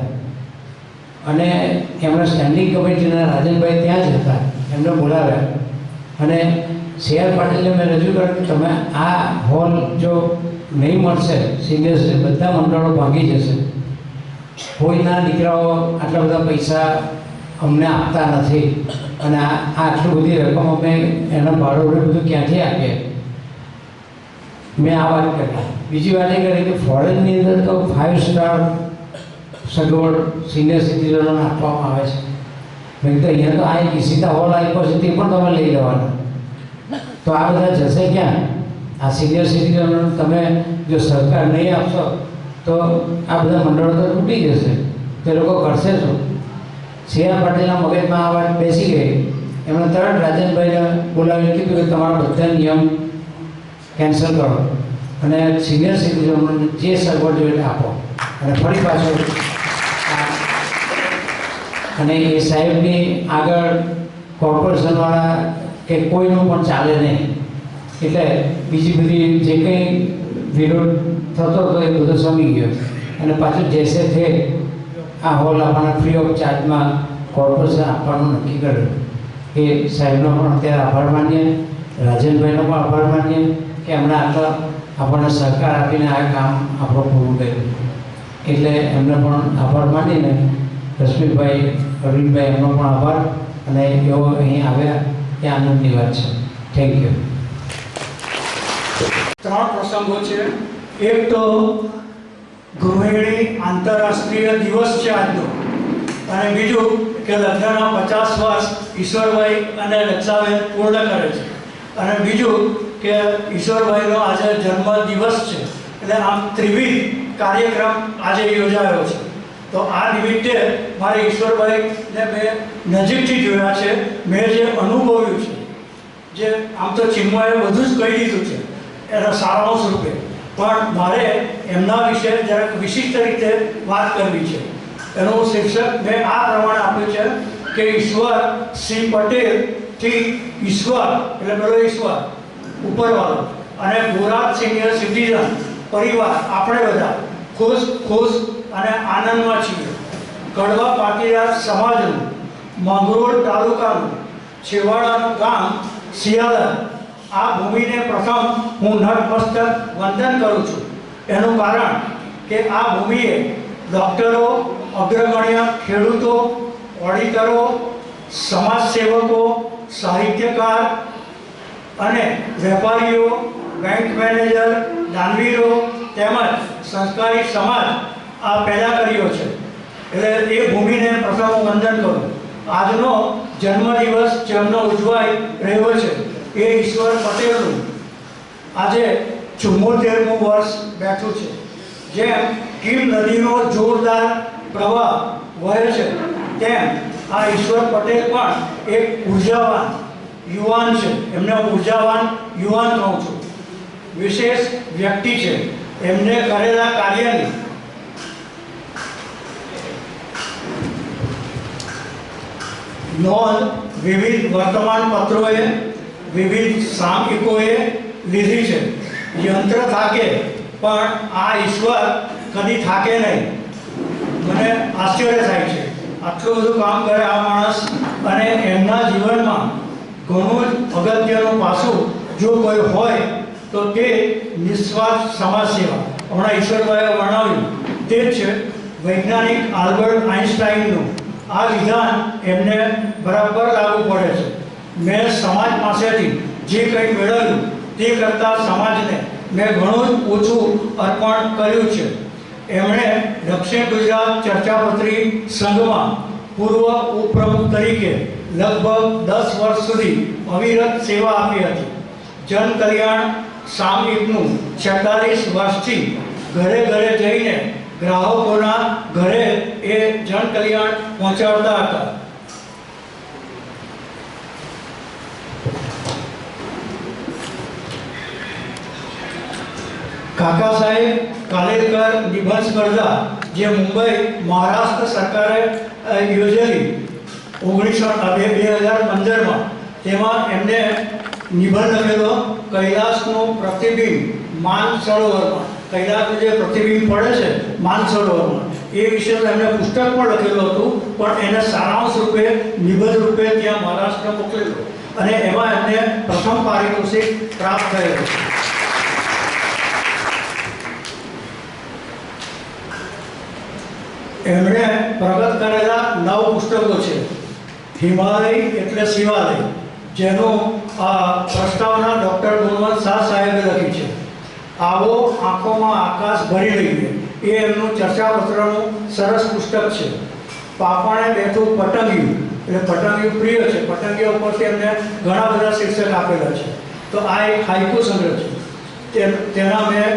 અને એમના સ્ટેન્ડિંગ કમિટીના રાજનભાઈ ત્યાં જ હતા, એમને બોલાવ્યા અને સી આર પાટીલને મેં રજૂ કર્યું કે તમે આ હોલ જો નહીં મળશે, સિનિયર્સ બધા મંડળો ભાગી જશે, કોઈના દીકરાઓ આટલા બધા પૈસા અમને આપતા નથી અને આટલી બધી રકમ અમે એના ભાડું બધું ક્યાંથી આપીએ. મેં આ વાત કરી. બીજી વાત એ કરી કે ફોરેનની અંદર તો 5 સ્ટાર સગવડ સિનિયર સિટીઝનોને આપવામાં આવે છે. મેં કીધું અહીંયા તો આ ઈશિતા હોલ આપ્યો છે તે પણ તમે લઈ લેવાના. તો આ બધા જશે ક્યાં? આ સિનિયર સિટીઝનોને તમે જો સરકાર નહીં આપશો તો આ બધા મંડળો તો તૂટી જશે. તે લોકો કરશે શું? સી આર પાટીલના મગજમાં આ વાત બેસી ગઈ. એમણે તરત રાજનભાઈને બોલાવીને કીધું કે તમારા બધા નિયમ કેન્સલ કરો અને સિનિયર સિટીઝનોને જે સગવડ જોઈએ આપો. અને ફરી પાછું અને એ સાહેબની આગળ કોર્પોરેશનવાળા કે કોઈનું પણ ચાલે નહીં. એટલે બીજી બધી જે કંઈ વિરોધ થતો હતો એ બધો સમી ગયો અને પાછું જેસે થે આ હોલ આપવાના ફ્રી ઓફ ચાર્જમાં કોર્પોરેશન આપવાનું નક્કી કર્યું. એ સાહેબનો પણ અત્યારે આભાર માનીએ, રાજનભાઈનો પણ આભાર માનીએ કે એમણે આટલા આપણને સહકાર આપીને આ કામ આપણું પૂરું કર્યું. એટલે એમને પણ આભાર માનીને રશ્મિભાઈ, અરવિંદભાઈ એમનો પણ આભાર. અને એઓ અહીં આવ્યા એ આનંદની વાત છે. Thank you. 3 પ્રસંગો છે. એક તો ગૃહિણી આંતરરાષ્ટ્રીય દિવસ છે આજનો, અને બીજું કે લગ્નના 50 વર્ષ ઈશ્વરભાઈ અને રક્ષાબેન પૂર્ણ કરે છે, અને બીજું કે ઈશ્વરભાઈનો આજે જન્મ દિવસ છે. એટલે આમ ત્રિવિધ કાર્યક્રમ આજે યોજાયો છે. તો આ નિમિત્તે મારે ઈશ્વરભાઈને મેં નજીકથી જોયા છે, મેં જે અનુભવ્યું છે, જે આમ તો ચિન્મયે બધું જ કહી દીધું છે એના સારાંશ રૂપે, પણ મારે એમના વિશે જરાક વિશિષ્ટ રીતે વાત કરવી છે. એનું શીર્ષક મેં આ પ્રમાણે આપ્યું છે કે ઈશ્વર શ્રી પટેલથી ઈશ્વર એટલે પેલો ઈશ્વર ઉપરવાળો અને ગોરાત સિનિયર સિટીઝન પરિવાર આપણે બધા ખુશ અને આનંદમાં છીએ. કડવા પાટીદાર સમાજનું માંગરોળ તાલુકાનું છેવાડાનું ગામ શિયાળા, આ ભૂમિને પ્રથમ હું નતમસ્તક વંદન કરું છું. એનું કારણ કે આ ભૂમિએ ડૉક્ટરો, અગ્રગણ્ય ખેડૂતો, ઓડિટરો, સમાજસેવકો, સાહિત્યકાર અને વેપારીઓ, બેંક મેનેજર, દાનવીરો તેમજ સંસ્કારી સમાજ આ પેદા કર્યો છે. એટલે એ ભૂમિને પ્રથમ હું વંદન કરું. આજનો જન્મદિવસ જેમનો ઉજવાઈ રહ્યો છે એ ઈશ્વર પટેલનું આજે 74મું વર્ષ બેઠું છે. જેમ કીમ નદીનો જોરદાર પ્રવાહ વહે છે તેમ આ ઈશ્વર પટેલ પણ એક ઉર્જાવાન યુવાન છે. એમને ઉર્જાવાન યુવાન કહું છું. વિશેષ વ્યક્તિ છે. એમને કરેલા કાર્યની નોંધ વિવિધ વર્તમાન પત્રોએ, વિવિધ સામયિકોએ લીધી છે. યંત્ર થાકે પણ આ ઈશ્વર કદી થાકે નહીં. મને આશ્ચર્ય થાય છે આટલું બધું કામ કરે આ માણસ, અને એમના જીવનમાં ઘણું જ અગત્યનું પાસું જો કોઈ હોય તો તે નિસ્વાર્થ સમાજ સેવા. હમણાં ઈશ્વરભાઈએ વર્ણવ્યું તે જ છે. વૈજ્ઞાનિક આલ્બર્ટ આઇન્સ્ટાઈનનું આ વિધાન એમને બરાબર લાગુ પડે છે. મેં સમાજ પાસેથી જે કંઈ મેળવ્યું તે કરતાં સમાજને મેં ઘણું જ ઓછું અર્પણ કર્યું છે. એમણે દક્ષિણ ગુજરાત ચર્ચાપત્રી સંઘમાં પૂર્વ ઉપપ્રમુખ તરીકે લગભગ 10 વર્ષ સુધી અવિરત સેવા આપી હતી. જન કલ્યાણ સામયિકનું 46 વર્ષથી ઘરે ઘરે જઈને ગ્રાહકોના ઘરે એ જન કલ્યાણ પહોંચાડતા હતા. કાકા સાહેબ કાલેલકર નિબંધ સ્પર્ધા જે મુંબઈ મહારાષ્ટ્ર સરકારે યોજેલી 2015માં, તેમાં એમને નિબંધ લખેલો કૈલાસનું પ્રતિબિંબ માન સરોવરમાં. કૈલાસનું જે પ્રતિબિંબ પડે છે માન સરોવરમાં, એ વિશે એમને પુસ્તક પણ લખેલું હતું, પણ એને સારાંશ રૂપે નિબંધ રૂપે ત્યાં મહારાષ્ટ્ર મોકલેલું અને એમાં એમને પ્રથમ પારિતોષિક પ્રાપ્ત થયેલું. એમણે પ્રગટ કરેલા 9 પુસ્તકો છે. હિમાલય એટલે શિવાલય, જેનું પ્રસ્તાવના ડૉક્ટર ગુણવંત શાહ સાહેબે લખી છે. આવો આંખોમાં આકાશ ભરી લઈએ, એ એમનું ચર્ચાપત્રનું સરસ પુસ્તક છે. પાપણે બેઠું પતંગિયું, એટલે પતંગિયું પ્રિય છે. પતંગિયા ઉપરથી એમને ઘણા બધા શીર્ષક આપેલા છે. તો આ એક હાઇકુ સંગ્રહ છે, તેના મેં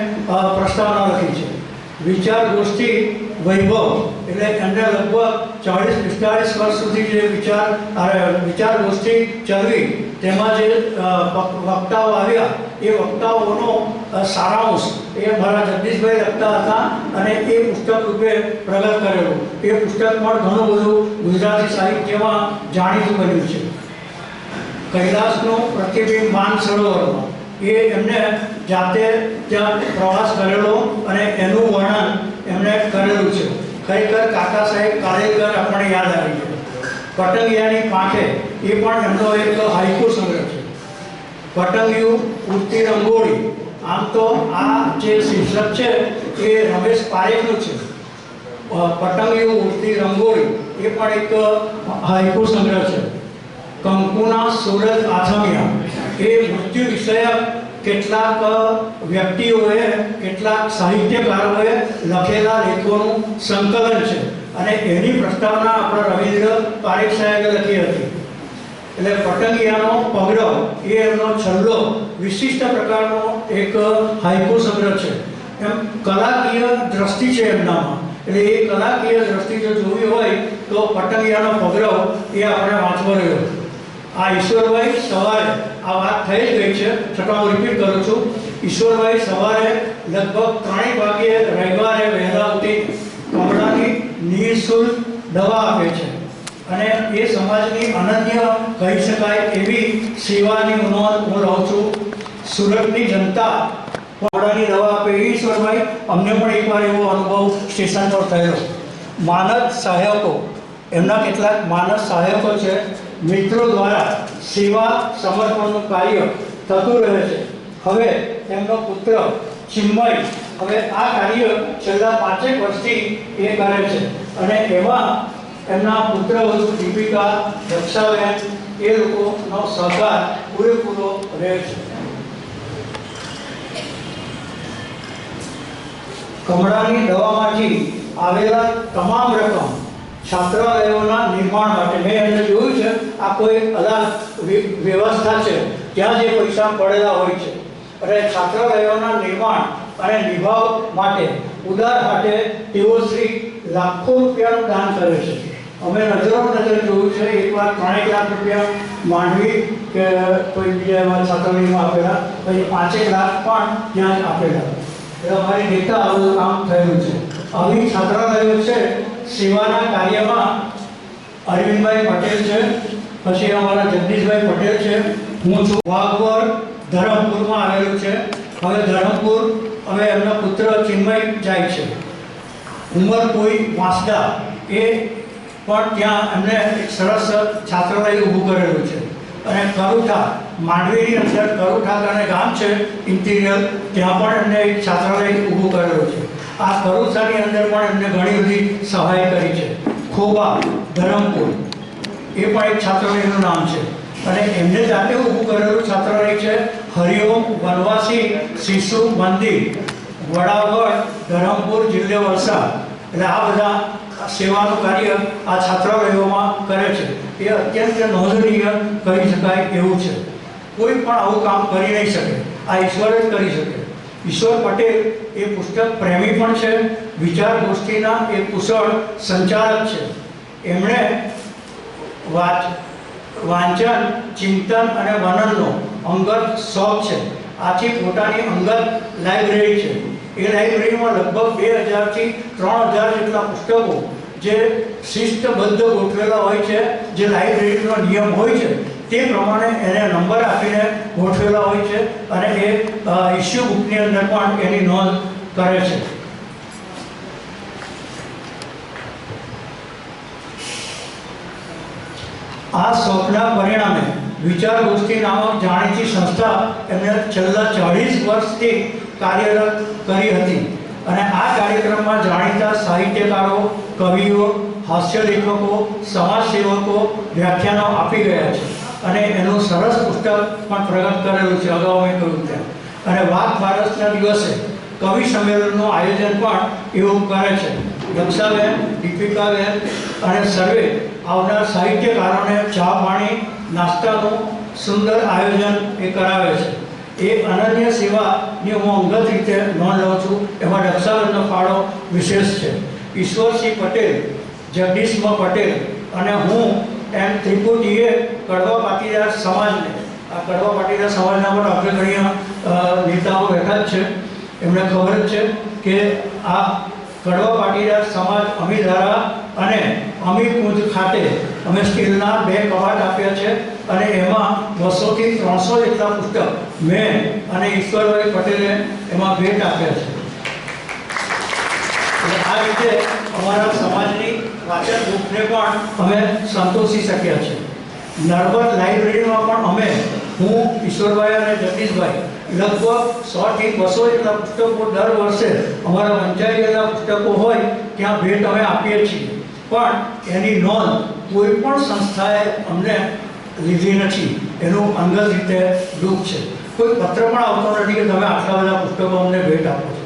પ્રસ્તાવના લખી છે. વિચાર ગોષ્ઠી વૈભવ, એટલે એમને લગભગ 40-45 વર્ષ સુધી જે વિચાર ગોષ્ઠી ચલાવી, તેમાં જે વક્તાઓ આવ્યા, એ વક્તાઓનો સારાંશ એ મારા જગદીશભાઈ લખતા હતા અને એ પુસ્તક રૂપે પ્રગટ કરેલું. એ પુસ્તક પણ ઘણું બધું ગુજરાતી સાહિત્યમાં જાણીતું બન્યું છે. કૈલાસનું પ્રતિબિંબ માન સરોવરમાં, એ એમને જાતે ત્યાં પ્રવાસ કરેલો અને એનું વર્ણન એમણે કરેલું છે. ખરેખર કાકા સાહેબ કાલેલકર આપણને યાદ આવી છે. પતંગિયાની પાંખે, એ પણ એમનો એક હાઇકુ સંગ્રહ છે. પતંગિયું ઉડતી રંગોળી, આમ તો આ જે શીર્ષક છે એ રમેશ પારેખનું છે. પતંગિયું ઉડતી રંગોળી એ પણ એક હાઇકુ સંગ્રહ છે. કંકુના સૂરજ આથમ્યા, એ મૃત્યુ વિષયક કેટલાક વ્યક્તિઓએ, કેટલાક સાહિત્યકારોએ લખેલા લેખોનું સંકલન છે અને એની પ્રસ્તાવના આપણા રવિન્દ્ર પારેખ સાહેબે લખી હતી. એટલે પતંગિયાનો પગરવ એ એમનો છલ્લો વિશિષ્ટ પ્રકારનો એક હાઇકુ સંગ્રહ છે. એમ કલાકીય દ્રષ્ટિ છે એમનામાં. એટલે એ કલાકીય દ્રષ્ટિ જો જોવી હોય તો પતંગિયાનો પગરવ એ આપણે વાંચવો રહ્યો. આ ઈશ્વરભાઈ સવારે, આ વાત થઈ જ ગઈ છે છતાં હું રિપીટ કરું છું, ઈશ્વરભાઈ સવારે લગભગ 3 વાગ્યે રવિવારે વહેલા ઉઠી કમળાની નિઃશુલ્ક દવા આપે છે અને એ સમાજની અનન્ય કહી શકાય એવી સેવાની નોંધ હું લઉં છું. સુરતની જનતા કમળાની દવા આપે. ઈશ્વરભાઈ, અમને પણ એકવાર એવો અનુભવ સ્ટેશન પર થયેલો. માનદ સહાયકો, એમના કેટલાક માનદ સહાયકો છે, મિત્રો દ્વારા સેવા સમર્પણનું કાર્ય થતું રહે છે. હવે તેમનો પુત્ર ચિન્મય હવે આ કાર્ય છેલ્લા 5 વર્ષથી એ કરે છે અને એમાં એમના પુત્રવધુ દીપિકા, દક્ષાબેન, એ લોકોનો સહકાર પૂરેપૂરો રહે છે. કમળાની દવામાંથી આવેલા તમામ રકમ છાત્રાલયોના નિર્માણ માટે, મેં એમને જોયું છે આ કોઈ અલગ વ્યવસ્થા છે ત્યાં જે પૈસા પડેલા હોય છે, અને છાત્રાલયોના નિર્માણ અને નિભાવ માટે ઉદાર માટે તેઓ શ્રી લાખો રૂપિયાનું દાન કરે છે. અમે નજર જોયું છે, એકવાર 3 લાખ રૂપિયા માંડવી કે કોઈ બીજા એવા છાત્રાલયમાં આપેલા, પછી 5 લાખ પણ ત્યાં જ આપેલા. એટલે અમારી નેતા આવું કામ થયેલું છે. આવી છાત્રાલયો છે. સેવાના કાર્યમાં અરવિંદભાઈ પટેલ છે, પછી અમારા જગદીશભાઈ પટેલ છે, હું છું. વાઘવર ધરમપુરમાં આવેલું છે. હવે ધરમપુર હવે એમના પુત્ર ચિન્મય જાય છે. ઉમરકોઈ વાંસદા, એ પણ ત્યાં એમને એક સરસ છાત્રાલય ઊભું કરેલું છે. અને કરુઠા, માંડવીની અંદર કરુઠા કરીને ગામ છે ઇન્ટિરિયર, ત્યાં પણ એમને એક છાત્રાલય ઊભું કરેલું છે. આ કરુઠાની અંદર પણ એમને ઘણી બધી સહાય કરી છે. ખોબા ધરમપુર, એ પણ એક છાત્રાલયનું નામ છે અને એમને જાતે ઊભું કરેલું છાત્રાલય છે હરિઓમ વનવાસી શિશુ મંદિર, વડાગઢ, ધરમપુર, જિલ્લો વલસાડ. એટલે આ બધા સેવાનું કાર્ય આ છાત્રાલયોમાં કરે છે. એ અત્યંત નોંધનીય કહી શકાય એવું છે. કોઈ પણ આવું કામ કરી નહીં શકે, આ ઈશ્વર જ કરી શકે. ઈશ્વર પટેલ એ પુસ્તક પ્રેમી પણ છે, વિચાર ગોષ્ઠીના એક કુશળ સંચાલક છે. એમણે વાંચન, ચિંતન અને વર્ણનનો અંગત શોખ છે. આથી પોતાની અંગત લાઇબ્રેરી છે. એ લાઇબ્રેરીમાં લગભગ 2000 થી 3000 જેટલા પુસ્તકો જે શિસ્તબદ્ધ ગોઠવેલા હોય છે, જે લાઇબ્રેરીનો નિયમ હોય છે તે પ્રમાણે એને નંબર આપીને ગોઠવેલા હોય છે અને એ ઇસ્યુ બુકની અંદર પણ એની નોંધ કરે છે. આ શોખના પરિણામે વિચાર ગોષ્ઠી નામક જાણીતી સંસ્થા એમને છેલ્લા 40 વર્ષથી કાર્યરત કરી હતી અને આ કાર્યક્રમમાં જાણીતા સાહિત્યકારો, કવિઓ, હાસ્ય લેખકો, સમાજસેવકો વ્યાખ્યાનો આપી ગયા છે અને એનું સરસ પુસ્તક પણ પ્રગટ કરેલું છે, અગાઉ મેં કહ્યું તેમ. અને વાઘ બારસના દિવસે કવિ સંમેલનનું આયોજન પણ એવું કરે છે. દક્ષાબેન, દીપિકાબેન અને સર્વે આવનાર સાહિત્યકારોને ચા પાણી નાસ્તાનું સુંદર આયોજન એ કરાવે છે. એ અનન્ય સેવાની હું અંગત રીતે નોંધ લઉં છું. એમાં દક્ષાબેનનો ફાળો વિશેષ છે. ઈશ્વરસિંહ પટેલ, જગદીશમાં પટેલ અને હું એમ ત્રિપુટીએ કડવા પાટીદાર સમાજને, આ કડવા પાટીદાર સમાજના પણ અગ્રગણ્ય નેતાઓ બેઠા જ છે, એમને ખબર જ છે કે આ કડવા પાટીદાર સમાજ અમીધારા અને અમીકુંજ ખાતે અમે સ્ટીલના 2 કબાટ આપ્યા છે અને એમાં 200 થી 300 જેટલા પુસ્તક મેં અને ઈશ્વરભાઈ પટેલે એમાં ભેટ આપ્યા છે. આ રીતે અમારા સમાજની વાચન બુકને પણ અમે સંતોષી શક્યા છે. નર્મદ લાઇબ્રેરીમાં પણ અમે, હું, ઈશ્વરભાઈ અને જગદીશભાઈ લગભગ 100 થી 200 જેટલા પુસ્તકો દર વર્ષે અમારા વંચાયેલા પુસ્તકો હોય ત્યાં ભેટ અમે આપીએ છીએ, પણ એની નોંધ કોઈ પણ સંસ્થાએ અમને લીધી નથી. એનું અંગત રીતે દુઃખ છે. કોઈ પત્ર પણ આવતો નથી કે તમે આટલા બધા પુસ્તકો અમને ભેટ આપો છો.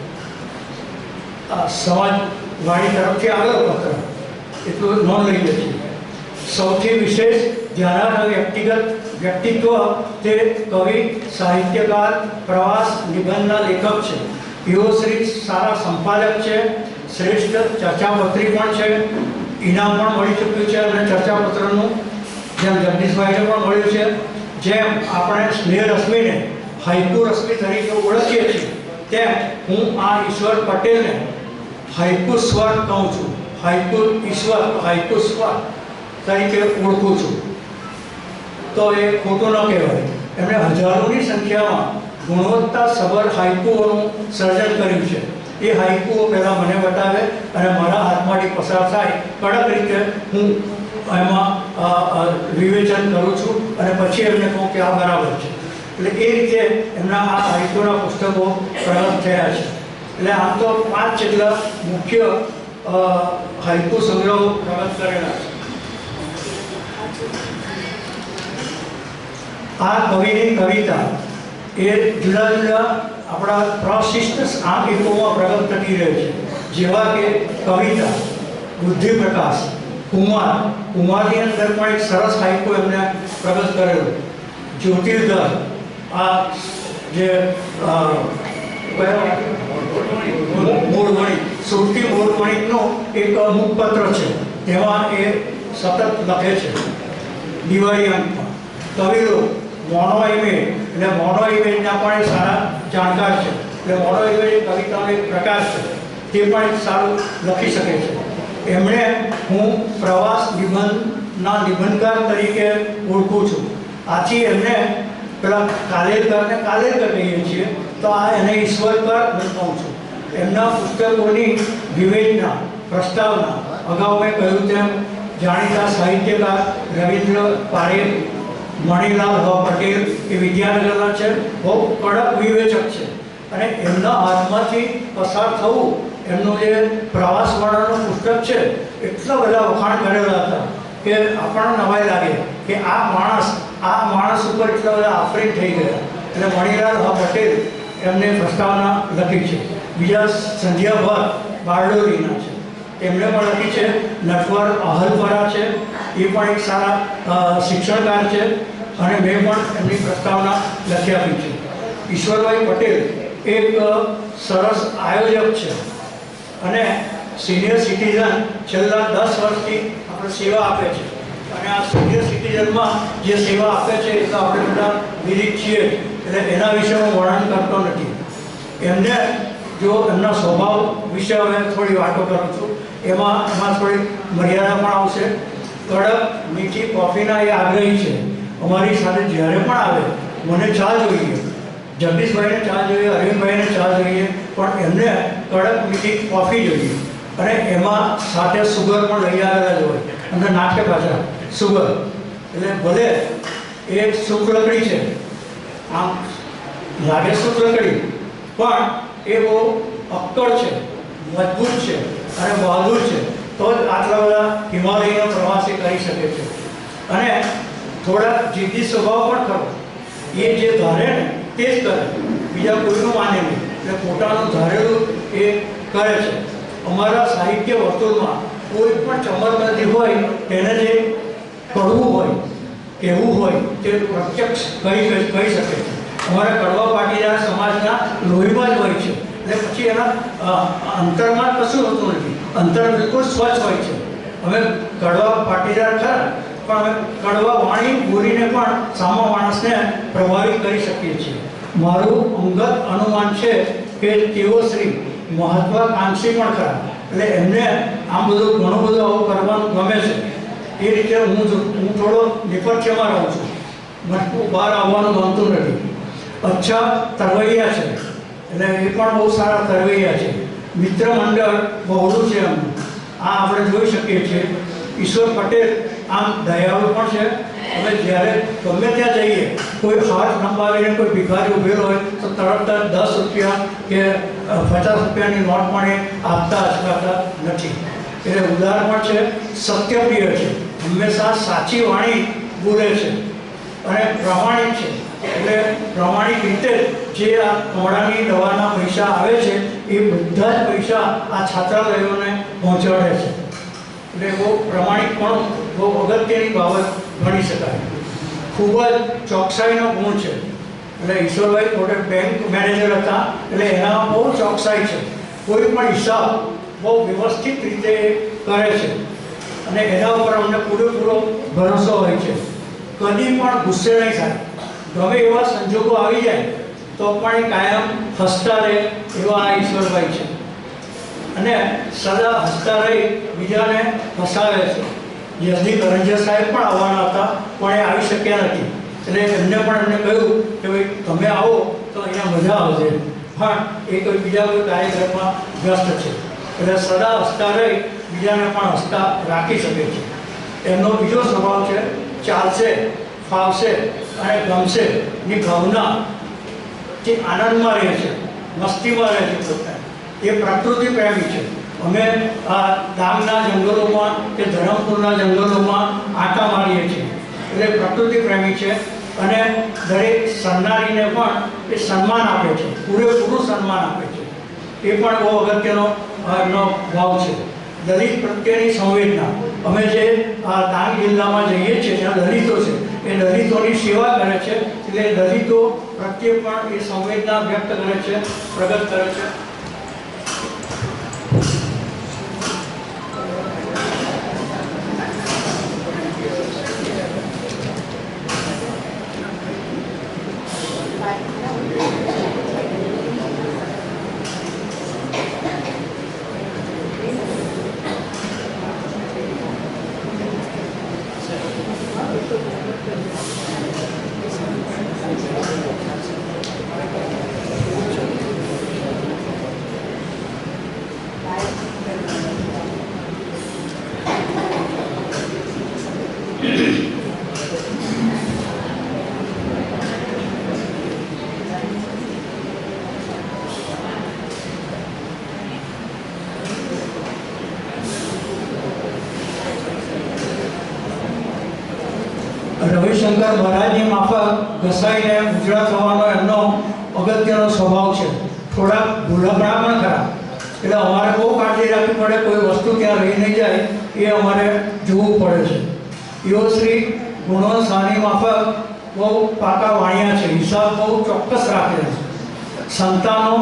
સમાજવાણી તરફથી આગળ પત્ર એટલું નોંધ લઈએ છીએ. સૌથી વિશેષ ધ્યાનાર્હ વ્યક્તિત્વ તે કવિ, સાહિત્યકાર, પ્રવાસ નિબંધના લેખક છે. એઓ શ્રી સારા સંપાદક છે, શ્રેષ્ઠ ચર્ચાપત્રી પણ છે, ઇનામ પણ મળી ચૂક્યું છે અને ચર્ચાપત્રનું જેમ જગદીશભાઈને પણ મળ્યું છે, જેમ આપણે સ્નેહ રશ્મિને હાઈકુ રશ્મિ તરીકે ઓળખીએ છીએ, તેમ હું આ ઈશ્વર પટેલને હાઈકુ સ્વર કહું છું. હાઈકુ ઈશ્વર, હાઈકુ સ્વર તરીકે ઓળખું છું. તો એ ખોટું ન કહેવાય. એમણે હજારોની સંખ્યામાં ગુણવત્તાસભર હાઈકુઓનું સર્જન કર્યું છે. એ હાઈકુઓ પહેલાં મને બતાવે અને મારા હાથમાંથી પસાર થાય, કડક રીતે હું એમાં વિવેચન કરું છું અને પછી એમને કહું કે આ બરાબર છે. એટલે એ રીતે એમના આ હાઈકુના પુસ્તકો પ્રગટ થયા છે. એટલે આમ તો 5 જેટલા મુખ્ય હાઈકુ સંગ્રહો પ્રગટ કરેલા છે. આ કવિની કવિતા એ જુદા જુદા આપણા પ્રશિષ્ટ આંકિકોમાં પ્રગટ થતી રહે છે, જેવા કે કવિતા, બુદ્ધિ પ્રકાશ, કુમારની અંદર પણ એક સરસ હાઈકુ એમને પ્રગટ કરેલો. જ્યોતિર્ધર, આ જે મૂળવણિક, સુરતી મૂળવણિકનું એક મુખપત્ર છે, તેમાં એ સતત લખે છે. દિવાળી અંકમાં કવિઓ મોનો ઇમેજ, એટલે મોનો ઇમેજના પણ એક સારા જાણકાર છે. એટલે મોનો ઇમેજ કવિતાનો એક પ્રકાર છે, તે પણ એક સારું લખી શકે છે. એમણે હું પ્રવાસ નિબંધના નિબંધકાર તરીકે ઓળખું છું. આથી એમને પેલા કાલેલકરને કાલેલકર કહીએ છીએ, તો આ એને ઈશ્વરકર હું કહું છું. એમના પુસ્તકોની વિવેચના, પ્રસ્તાવના, અગાઉ મેં કહ્યું તેમ જાણીતા સાહિત્યકાર રવિન્દ્ર પારેખ, મણિલાલ પટેલ એ વિદ્યાનગરના છે, બહુ કડક વિવેચક છે અને એમના હાથમાંથી પસાર થવું, એમનું જે પ્રવાસ વર્ણનનું પુસ્તક છે, એટલા બધા વખાણ કરેલા હતા કે આપણને નવાઈ લાગે કે આ માણસ ઉપર એટલા બધા આફરીન થઈ ગયા. એટલે મણિલાલ પટેલ એમને પ્રસ્તાવના લખી છે. બીજા સંધ્યાભર બારડોલીના છે, તેમણે પણ લખી છે. નટવર અહલપરા છે, એ પણ એક સારા શિક્ષણકાર છે અને મેં પણ એમની પ્રસ્તાવના લખી આપી છે. ઈશ્વરભાઈ પટેલ એક સરસ આયોજક છે અને સિનિયર સિટીઝન છેલ્લા 10 વર્ષથી આપણે સેવા આપે છે અને આ સિનિયર સિટીઝનમાં જે સેવા આપે છે એ તો આપણે બધા વિદિત છીએ, એટલે એના વિશે હું વર્ણન કરતો નથી. એમને જો એમના સ્વભાવ વિશે હવે થોડી વાતો કરું છું. એમાં થોડી મર્યાદા પણ આવશે. કડક મીઠી કોફીના એ આગ્રહી છે. અમારી સાથે જ્યારે પણ આવે મને ચા જોઈએ, જગદીશભાઈને ચા જોઈએ, અરવિંદભાઈને ચા જોઈએ, પણ એમને કડક મીઠી કોફી જોઈએ અને એમાં સાથે સુગર પણ લઈ આવેલા જ હોય. અંદર નાખે પાછા સુગર. એટલે ભલે એ શુદ્ધ લકડી છે, આમ લાગે શુદ્ધ લકડી, પણ એ બહુ અક્કડ છે, મજબૂત છે અને બહાદુર છે. તો જ આટલા બધા હિમાલયનો પ્રવાસ એ કરી શકે છે. અને થોડા જિદ્દી સ્વભાવ પણ ખરો. એ જે ધારે ને તે જ કરે, બીજા કોઈનું માને નહીં. એટલે પોતાનું ધારેલું એ કરે છે. અમારા સાહિત્ય વર્તુળમાં કોઈ પણ ચમરબંધી હોય તેને જે કડવું હોય, કહેવું હોય તે પ્રત્યક્ષ કહી શકે છે. અમારા કડવા પાટીદાર સમાજના લોહીમાં જ હોય છે. એટલે પછી એના અંતરમાં કશું હોતું નથી. અંતર બિલકુલ સ્વચ્છ હોય છે. અમે કડવા પાટીદાર ખરા, પણ અમે કડવા વાણી બોલીને પણ સામા માણસને પ્રભાવિત કરી શકીએ છીએ. મારું અંગત અનુમાન છે કે તેઓ શ્રી મહત્વાકાંક્ષી પણ ખરા. એટલે એમને આમ બધું ઘણું બધું આવું કરવાનું ગમે છે. એ રીતે હું થોડો નિપક્ષમાં રહું છું. મને બહાર આવવાનું ગમતું નથી. અચ્છા તરવૈયા છે, એટલે એ પણ બહુ સારા તરવૈયા છે. મિત્ર મંડળ બહોળું છે એમનું. આ આપણે જોઈ શકીએ છીએ. ઈશ્વર પટેલ આમ દયાળુ પણ છે. હવે જ્યારે ગમે ત્યાં જઈએ, કોઈ હાથ લંબાવીને કોઈ ભિખારી ઊભેલો હોય તો તરત જ 10 રૂપિયા કે 50 રૂપિયાની નોટ પણ એ આપતા અચકાતા નથી. એટલે ઉદાર પણ છે, સત્યપ્રિય છે, હંમેશા સાચી વાણી બોલે છે અને પ્રામાણિક છે. એટલે પ્રામાણિક રીતે જે આ મોડાની દવાના પૈસા આવે છે એ બધા જ પૈસા આ છાત્રાલયોને પહોંચાડે છે. એટલે બહુ પ્રામાણિક પણ બહુ અગત્યની બાબત ગણી શકાય. ખૂબ જ ચોકસાઈનો ગુણ છે. એટલે ઈશ્વરભાઈ પોતે બેંક મેનેજર હતા, એટલે એનામાં બહુ ચોકસાઈ છે. કોઈ પણ હિસાબ બહુ વ્યવસ્થિત રીતે કરે છે અને એના ઉપર અમને પૂરેપૂરો ભરોસો હોય છે. કદી પણ ગુસ્સે નહીં થાય. ગમે એવા સંજોગો આવી જાય તો પણ એ કાયમ હસતા રહે એવા આ ઈશ્વરભાઈ છે. અને સદા હસતા રહી બીજાને હસાવે છે. યજ્ઞી કરંજિયા સાહેબ પણ આવવાના હતા, પણ એ આવી શક્યા નથી. એટલે એમને કહ્યું કે ભાઈ તમે આવો તો અહીંયા મજા આવશે, પણ એ કોઈ બીજા કોઈ કાર્યક્રમમાં વ્યસ્ત છે. એટલે સદા હસતા રહી બીજાને પણ હસતા રાખી શકે છે. એમનો બીજો સ્વભાવ છે ચાલશે, ફાવશે અને ગમશે ની ભાવના. જે આનંદમાં રહે છે, મસ્તીમાં રહે છે પોતાને. એ પ્રકૃતિ પ્રેમી છે. અમે આ ડાંગના જંગલોમાં કે ધરમપુરના જંગલોમાં આંટા મારીએ છીએ. એટલે પ્રકૃતિ પ્રેમી છે અને દરેક સન્નારીને પણ એ સન્માન આપે છે, પૂરેપૂરું સન્માન આપે છે. એ પણ બહુ અગત્યનો એમનો ભાવ છે. દલિત પ્રત્યેની સંવેદના. અમે જે આ ડાંગ જિલ્લામાં જઈએ છીએ ત્યાં દલિતો છે, એ દલિતોની સેવા કરે છે. એટલે દલિતો પ્રત્યે પણ એ સંવેદના વ્યક્ત કરે છે, પ્રગટ કરે છે. રવિશંકર મહારાજની માફક ઘસાઈને ગુજરાત થવાનો એમનો અગત્યનો સ્વભાવ છે. થોડા ભૂલકડા પણ ખરા. એટલે અમારે બહુ કાળજી રાખવી પડે, કોઈ વસ્તુ ત્યાં રહી નહીં જાય એ અમારે જોવું પડે છે. એઓ શ્રી ગુણવંત શાહની માફક બહુ પાકા વાણિયા છે, હિસાબ બહુ ચોક્કસ રાખે છે. સંતાનો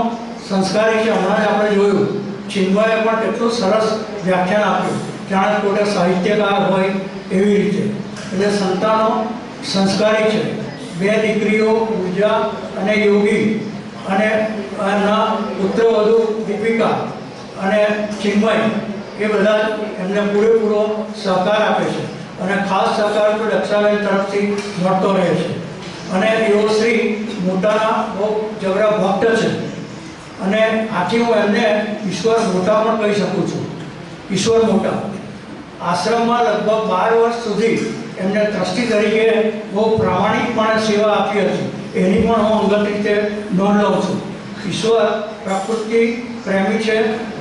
સંસ્કારી છે. હમણાં જ આપણે જોયું ચિન્મયે પણ કેટલું સરસ વ્યાખ્યાન આપ્યું, જાણે પોતે સાહિત્યકાર હોય એવી રીતે. એટલે સંતાનો સંસ્કારી છે. 2 દીકરીઓ પૂજા અને યોગી અને એમના પુત્રવધુ દીપિકા અને ચિન્મય એ બધા એમને પૂરેપૂરો સહકાર આપે છે અને ખાસ સહકાર તો દક્ષાબેન તરફથી મળતો રહે છે. અને એઓ શ્રી મોટાના બહુ જબરા ભક્ત છે અને આથી હું એમને ઈશ્વર મોટા પણ કહી શકું છું. ઈશ્વર મોટા આશ્રમમાં લગભગ 12 વર્ષ સુધી એમને ટ્રસ્ટી તરીકે બહુ પ્રામાણિકપણે સેવા આપી હતી. એની પણ હું અંગત રીતે નોંધ લઉં છું. ઈશ્વર પ્રકૃતિ પ્રેમી છે,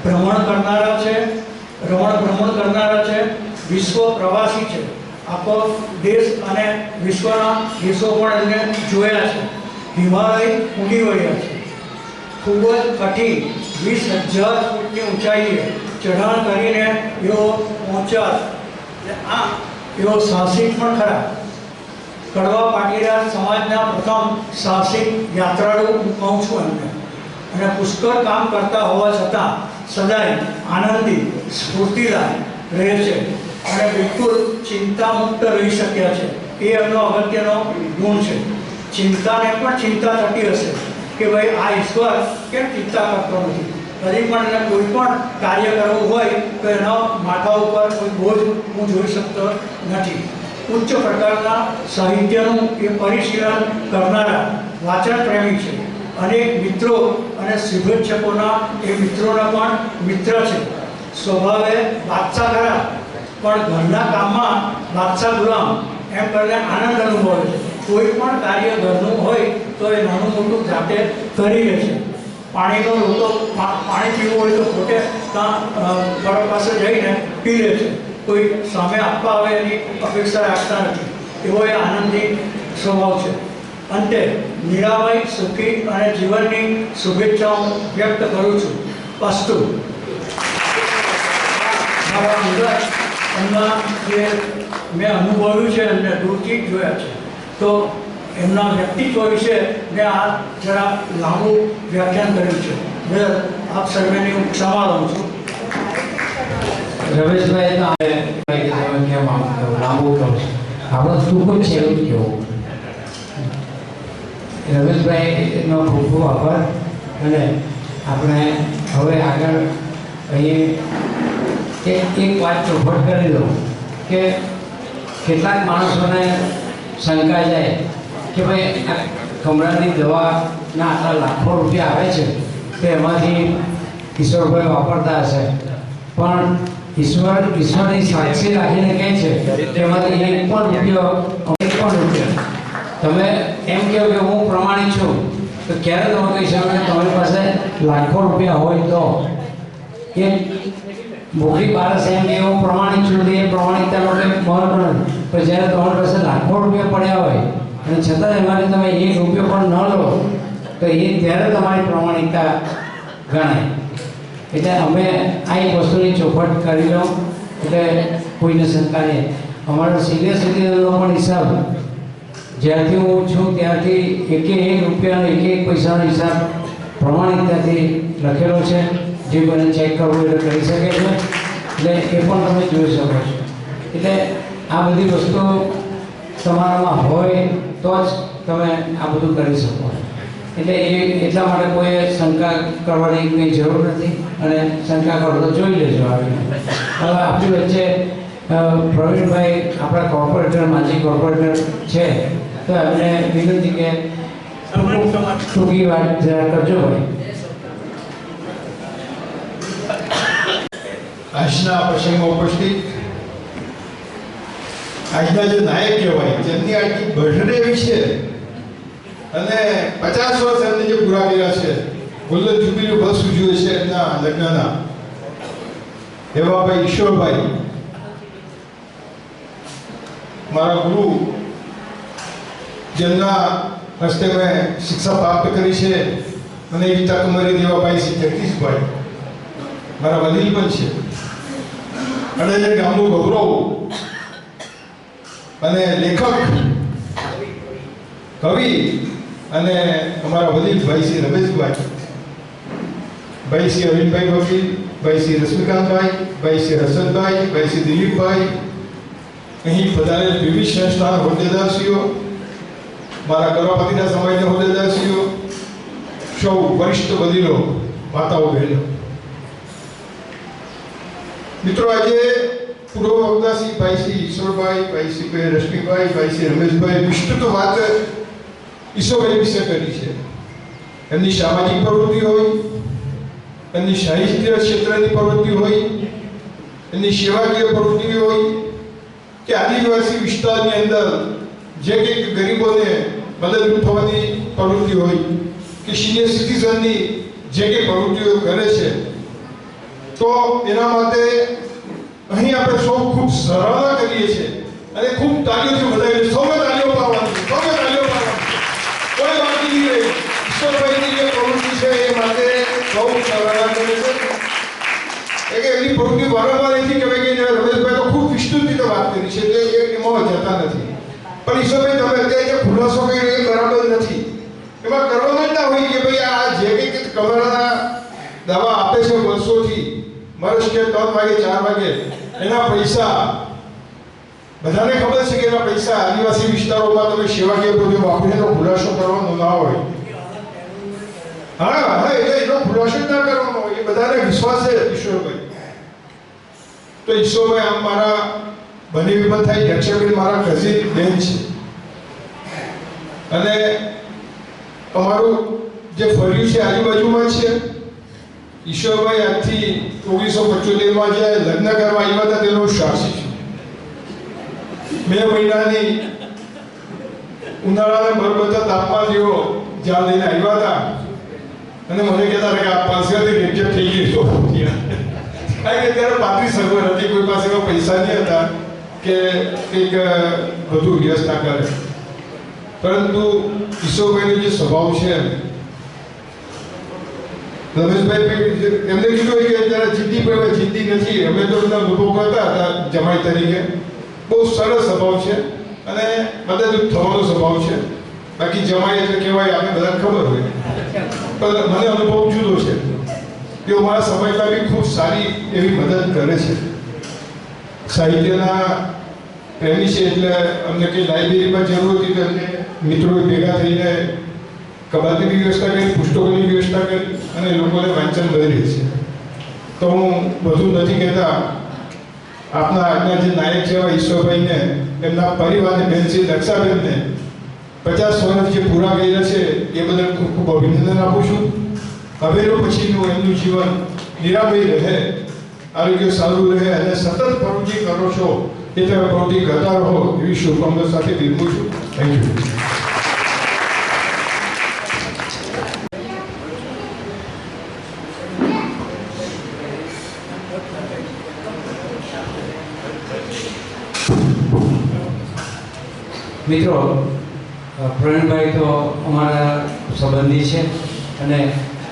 ભ્રમણ કરનારા છે, વિશ્વ પ્રવાસી છે. આખો દેશ અને વિશ્વના દેશો પણ એમને જોયા છે. હિમાલય ઉડી વળ્યા છે. ખૂબ જ કઠિન 20,000 ફૂટની ઊંચાઈએ ચઢાણ કરીને એઓ પહોંચ્યા. એઓ સાહસિક પણ ખરા. કડવા પાટીદાર સમાજના પ્રથમ સાહસિક યાત્રાળુ હું કહું છું એમને. અને પુષ્કળ કામ કરતા હોવા છતાં સદાય આનંદી સ્ફૂર્તિદાર રહે છે અને બિલકુલ ચિંતામુક્ત રહી શક્યા છે. એ એમનો અગત્યનો ગુણ છે. ચિંતાને પણ ચિંતા થતી હશે કે ભાઈ આ ઈશ્વર કેમ ચિંતા કરતો નથી. કદી પણ એને કોઈ પણ કાર્ય કરવું હોય તો એના માથા ઉપર કોઈ બોજ હું જોઈ શકતો નથી. ઉચ્ચ પ્રકારના સાહિત્યનું એ પરિશીલન કરનારા વાચન પ્રેમી છે. અનેક મિત્રો અને શુભેચ્છકોના એ મિત્રોના પણ મિત્ર છે. સ્વભાવે બાદશાહ ખરા પણ ઘરના કામમાં બાદશાહ ગુલામ એમ કરીને આનંદ અનુભવે છે. કોઈ પણ કાર્ય ઘરનું હોય તો એ નાનું મોટું જાતે કરી લે છે. પાણીનો લોટો પાણી પીવું હોય તો પોતે ત્યાં બળદ પાસે જઈને પી લે છે. કોઈ સામે આપવા આવે એની અપેક્ષા રાખતા નથી. એવો એ આનંદી સ્વભાવ છે. અંતે નિરામય સુખી અને જીવનની શુભેચ્છાઓ વ્યક્ત કરું છું. અસ્તુ. મારા મુજબ એમના જે મેં અનુભવ્યું છે એમને દૂરથી જોયા છે તો એમના વ્યક્તિત્વ વિશે મેં આ જરા લાંબુ વ્યાખ્યાન કર્યું છે. આપ સર્વેની હું ક્ષમા લઉં છું. રમેશભાઈ કેમ લાંબુ કહું છું, આપણો ટૂંક જ છે એવું કેવું. રમેશભાઈનો ખૂબ ખૂબ આભાર. અને આપણે હવે આગળ અહીં એક વાત ચોખવટ કરી દઉં કે કેટલાક માણસોને શંકા જાય કે ભાઈ આ કમળાની દવાના આટલા લાખો રૂપિયા આવે છે તો એમાંથી ઈશ્વરભાઈ વાપરતા હશે. પણ ઈશ્વરની સાક્ષી રાખીને કહે છે તેમાંથી એક પણ રૂપિયો તમે એમ કહો કે હું પ્રમાણિક છું તો ક્યારે તમે કહી શકો કે તમારી પાસે લાખો રૂપિયા હોય તો એ મોટી બારસ એમ કે હું પ્રમાણિક છું એ પ્રમાણિકતાનો કંઈ મહત્વ નથી. પણ જ્યારે તમારી પાસે લાખો રૂપિયા પડ્યા હોય અને છતાં એમાંથી તમે એક રૂપિયો પણ ન લો તો એ ત્યારે તમારી પ્રમાણિકતા ગણાય. એટલે અમે આ એક વસ્તુની ચોખવટ કરી લો એટલે કોઈને શંકા નહીં. અમારો સિનિયર સિટીઝનનો પણ હિસાબ જ્યારથી હું છું ત્યારથી એક રૂપિયાનો એક પૈસાનો હિસાબ પ્રમાણિકતાથી લખેલો છે. જે મને ચેક કરવું એટલે કરી શકે છે. એટલે એ પણ તમે જોઈ શકો છો. એટલે આ બધી વસ્તુઓ તમારામાં હોય તો જ તમે આ બધું કરી શકો. એટલે એટલા માટે કોઈ શંકા કરવાની કંઈ જરૂર નથી. અને શંકા કરો તો જોઈ લેજો આવીને. હવે આપણી વચ્ચે પ્રવીણભાઈ આપણા કોર્પોરેટર માજી કોર્પોરેટર છે તો એમને વિનંતી કે ટૂંકી વાત જરા કરજો ભાઈ. આજના પ્રસંગમાં ઉપસ્થિત આજના જે નાયક કહેવાય જેમની આટલી બર્થડે વિશે અને 50 વર્ષ એમને જે પૂરા કર્યા છે, ગોલ્ડન જ્યુબિલી વર્ષ ઉજવ્યું છે એમના લગ્નના, એવા ભાઈ ઈશ્વરભાઈ મારા ગુરુ જેમના હસ્તે મેં શિક્ષા પ્રાપ્ત કરી છે. અને એવી તક મળી દેવાભાઈ શ્રી જગદીશભાઈ મારા વડીલ પણ છે. અને જે ગામનું ગૌરવ અને લેખક કવિ અને અમારા વડીલ ભાઈ શ્રી રમેશભાઈ, ભાઈ શ્રી અરવિંદભાઈ વકીલ, ભાઈ શ્રી રશ્મિકાંતભાઈ, ભાઈ શ્રી હર્ષદભાઈ, ભાઈ શ્રી દિલીપભાઈ, અહીં પધારેલ વિવિધ સંસ્થાના હોદ્દેદારશ્રીઓ, મારા ગરવા પાટીદાર સમાજના હોદ્દેદારશ્રીઓ, સૌ વરિષ્ઠ વડીલો, માતાઓ, બહેનો, મિત્રો, આજે પૂર્વ વક્તાશ્રી ભાઈ શ્રી ઈશ્વરભાઈ, ભાઈ શ્રી રશ્મિભાઈ, ભાઈ શ્રી રમેશભાઈ વિસ્તૃત વાત ઈશ્વરભાઈ વિશે કરી છે. એમની સામાજિક પ્રવૃત્તિ હોય, એમની સાહિત્ય ક્ષેત્રની પ્રવૃત્તિ હોય, એમની સેવાકીય પ્રવૃત્તિ હોય કે આદિવાસી વિસ્તારની અંદર જે કંઈક ગરીબોને મદદરૂપ થવાની પ્રવૃત્તિ હોય કે સિનિયર સિટીઝનની જે કંઈ પ્રવૃત્તિઓ કરે છે, તો એના માટે અહીં આપણે સૌ ખૂબ સરાહના કરીએ છીએ અને ખૂબ તાળીઓથી વધાવીએ. સૌને તાળીઓ પાડવાની, સૌને તાળીઓ પાડવાની, કોઈ બાકી નહીં રહે. ઈશ્વરભાઈની જે પ્રવૃત્તિ છે એ માટે સૌ સરાહના કરે છે. કે એની પ્રવૃત્તિ વારંવાર એથી કહેવાય કે રમેશભાઈ તો ખૂબ વિસ્તૃત રીતે વાત કરી છે, એટલે એમાં જતા નથી. પણ ઈશ્વરભાઈ, તમે અત્યારે જે ખુલાસો કર્યો એ બરાબર નથી. એમાં કરવાનું જ ના હોય કે ભાઈ આ જે કંઈક કમળાના દવા આપે છે વર્ષોથી, વર્ષ કે 3 વાગે 4 વાગે, એના પૈસા બધાને ખબર છે કે એના પૈસા આદિવાસી વિસ્તારોમાં તમે સેવાકીય પ્રવૃત્તિઓ વાપરીને તો ખુલાસો કરવાનો ના હોય. હા, એટલે એનો ખુલાસો જ ના કરવાનો હોય, એ બધાને વિશ્વાસ છે ઈશ્વરભાઈ. તો ઈશ્વરભાઈ આમ મારા બની વિપત થાય દક્ષાબેન મારા કઝિન બેન છે અને અમારું જે ફર્યું છે આજુબાજુમાં છે. ઈશ્વરભાઈ આજથી 1975માં જે લગ્ન કરવા આવ્યા હતા તેનો સાક્ષી છે. મે મહિનાની ઉનાળાના બરબતા તાપમાન જેવો જ્યાં લઈને આવ્યા હતા અને મને કહેતા હતા કે આ પાસેથી રિજેક્ટ થઈ ગઈ. કારણ કે ત્યારે પાતળી સગવડ હતી, કોઈ પાસે પૈસા નહીં હતા કે કંઈક બધું વ્યવસ્થા કરે. પરંતુ ઈશ્વરભાઈનો જે સ્વભાવ છે, રમેશભાઈ એમને કીધું કે અત્યારે જિંદગી નથી, અમે તો એમના લોકો કરતા હતા જમાઈ તરીકે. બહુ સરસ સ્વભાવ છે અને મદદરૂપ થવાનો સ્વભાવ છે. બાકી જમાઈ એટલે કહેવાય આપણે બધાને ખબર હોય, પણ મને અનુભવ જુદો છે. તેઓ મારા સમયમાં બી ખૂબ સારી એવી મદદ કરે છે. સાહિત્યના પ્રેમી છે, એટલે અમને કંઈ લાઇબ્રેરીમાં જરૂર હતી તો અમને મિત્રોએ ભેગા થઈને કબાટની વ્યવસ્થા કરી, પુસ્તકોની વ્યવસ્થા કરી અને લોકોને વાંચન કરી છે. તો હું બધું નથી કહેતા, આપના આજના જે નાયક છે ઈશ્વરભાઈને, એમના પરિવારને, બેન શ્રી દક્ષાબેનને 50 વર્ષ જે પૂરા કર્યા છે એ બદલ ખૂબ ખૂબ અભિનંદન આપું છું. હવેનો પછીનું એમનું જીવન નિરામય રહે, આરોગ્ય સારું રહે અને સતત પ્રવૃત્તિ કરો છો એ તમે પ્રવૃત્તિ કરતા રહો એવી શુભકામના સાથે વિરમું છું. Thank you. મિત્રો, પ્રવીણભાઈ તો અમારા સંબંધી છે અને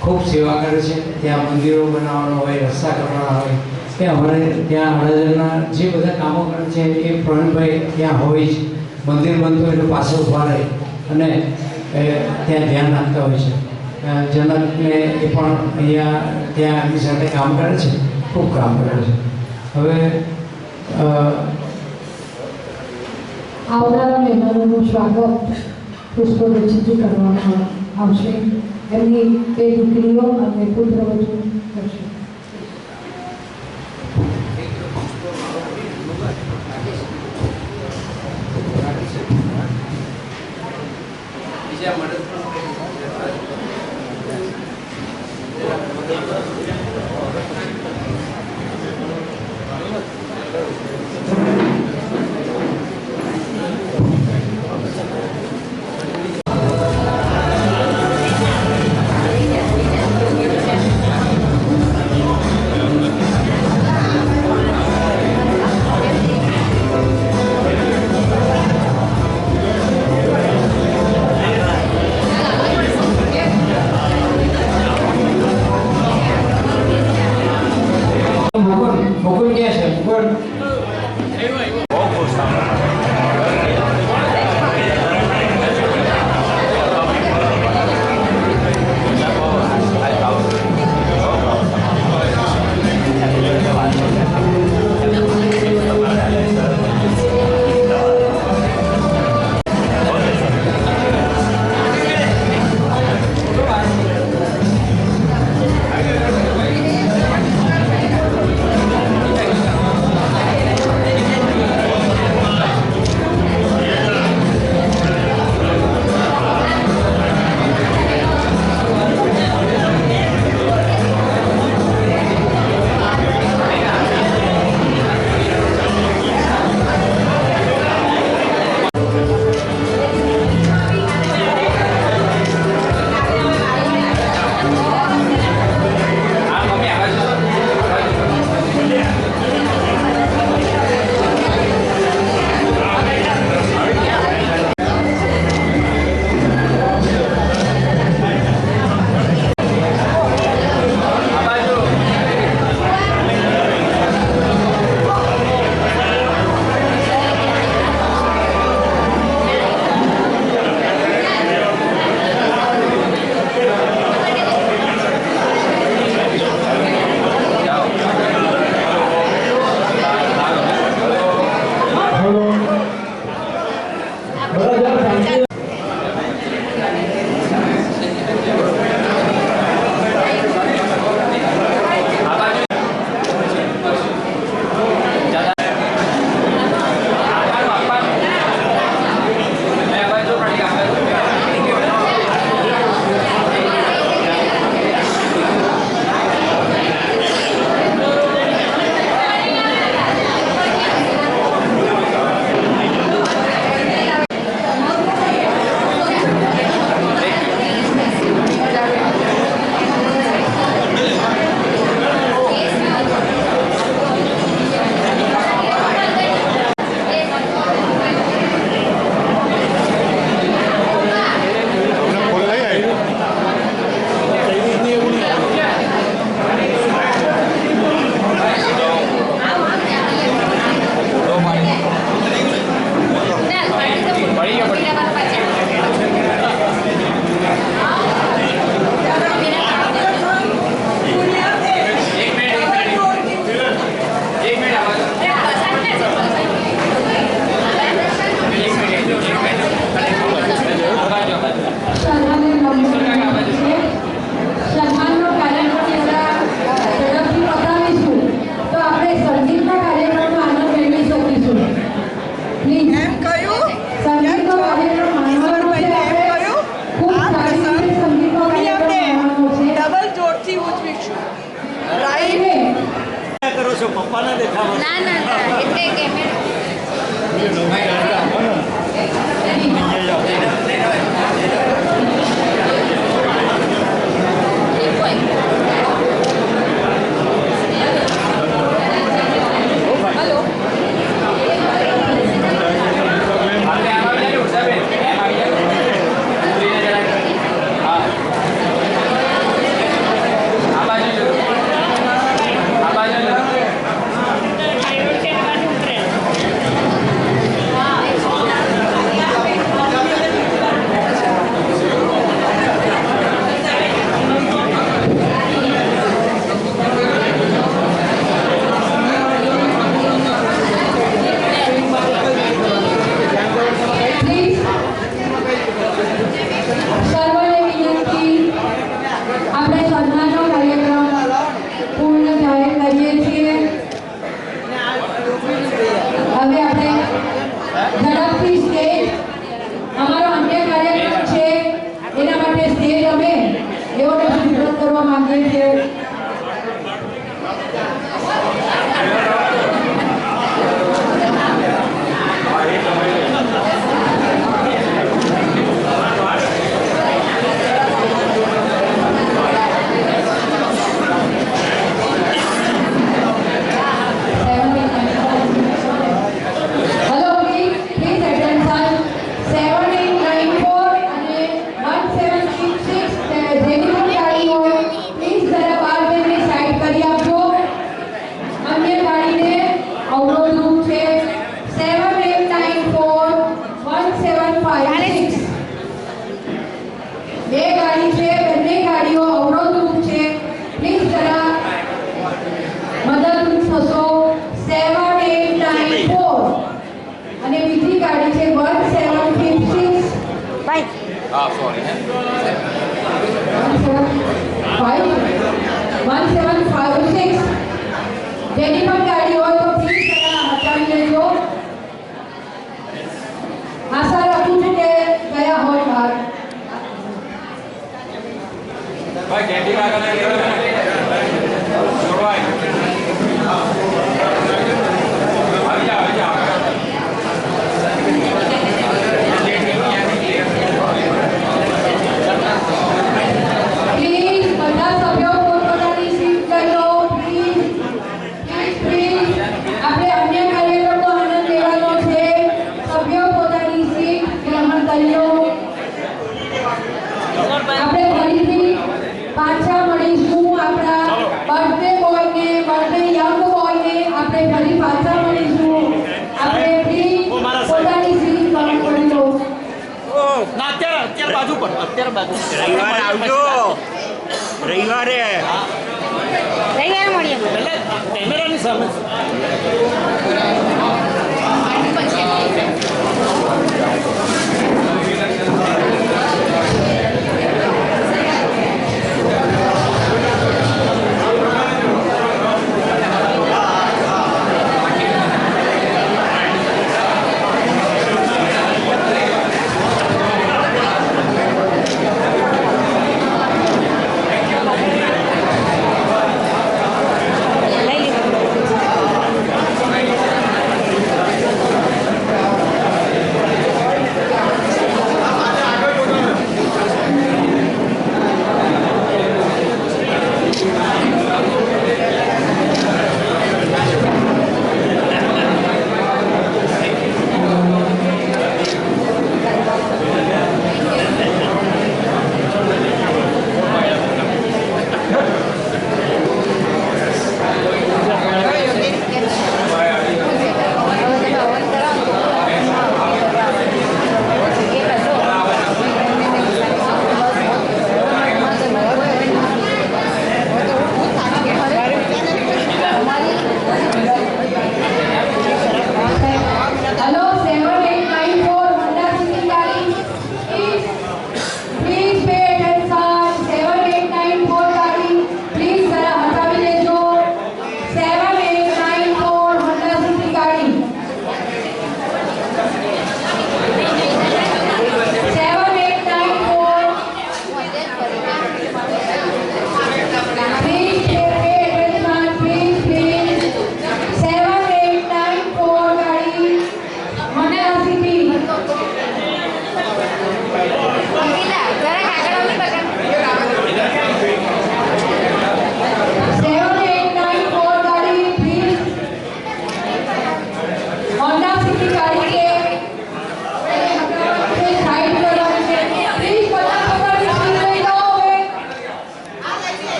ખૂબ સેવા કરે છે. ત્યાં મંદિરો બનાવવાનો હોય, રસ્તા કરવાના હોય, કે અમારે ત્યાં હળદરના જે બધા કામો કરે છે એ પ્રવીણભાઈ ત્યાં હોય જ. મંદિર બનતું એટલે પાછળ ઉભા રહે અને ત્યાં ધ્યાન રાખતા હોય છે. જનકને એ પણ અહીંયા ત્યાં એમની સાથે કામ કરે છે, ખૂબ કામ કરે છે. હવે આવનારા મહેમાનોનું સ્વાગત પુષ્પગુચ્છથી કરવામાં આવશે. એમની 2 દીકરીઓ અને પુત્રવધુ કરશે. પપ્પાને દેખાડો. ના ના ના એટલે કેમેરા જેની પણ ગાડી હોય તો પ્લીઝ જરા હટાવી લેજો. આશા રાખું છું કે ગયા હોય બહાર. ભાઈ કેન્ટીન આગળ છોડવાય આવી જાઓ પ્લીઝ બધા સભ્યો પોતાની સીટ લઈ લો. પ્લીઝ પ્લીઝ આપણે અન્ય કાર્યક્રમનો આનંદ લેવાનો છે. સભ્યો પોતાની સીટ ગ્રહણ કરી લો. આપણે ફરીથી પાછા મળીશું. આપણા બર્થડે બોયને, બર્થડે યંગ બોયને આપણે ફરી પાછા મળીશું. આપણે પ્લીઝ પોતાની સીટ ગ્રહણ કરી લો. ના અત્યારે બાજુ પર અત્યારે બાજુ રવિવારે મળીએ કેમેરાની સામે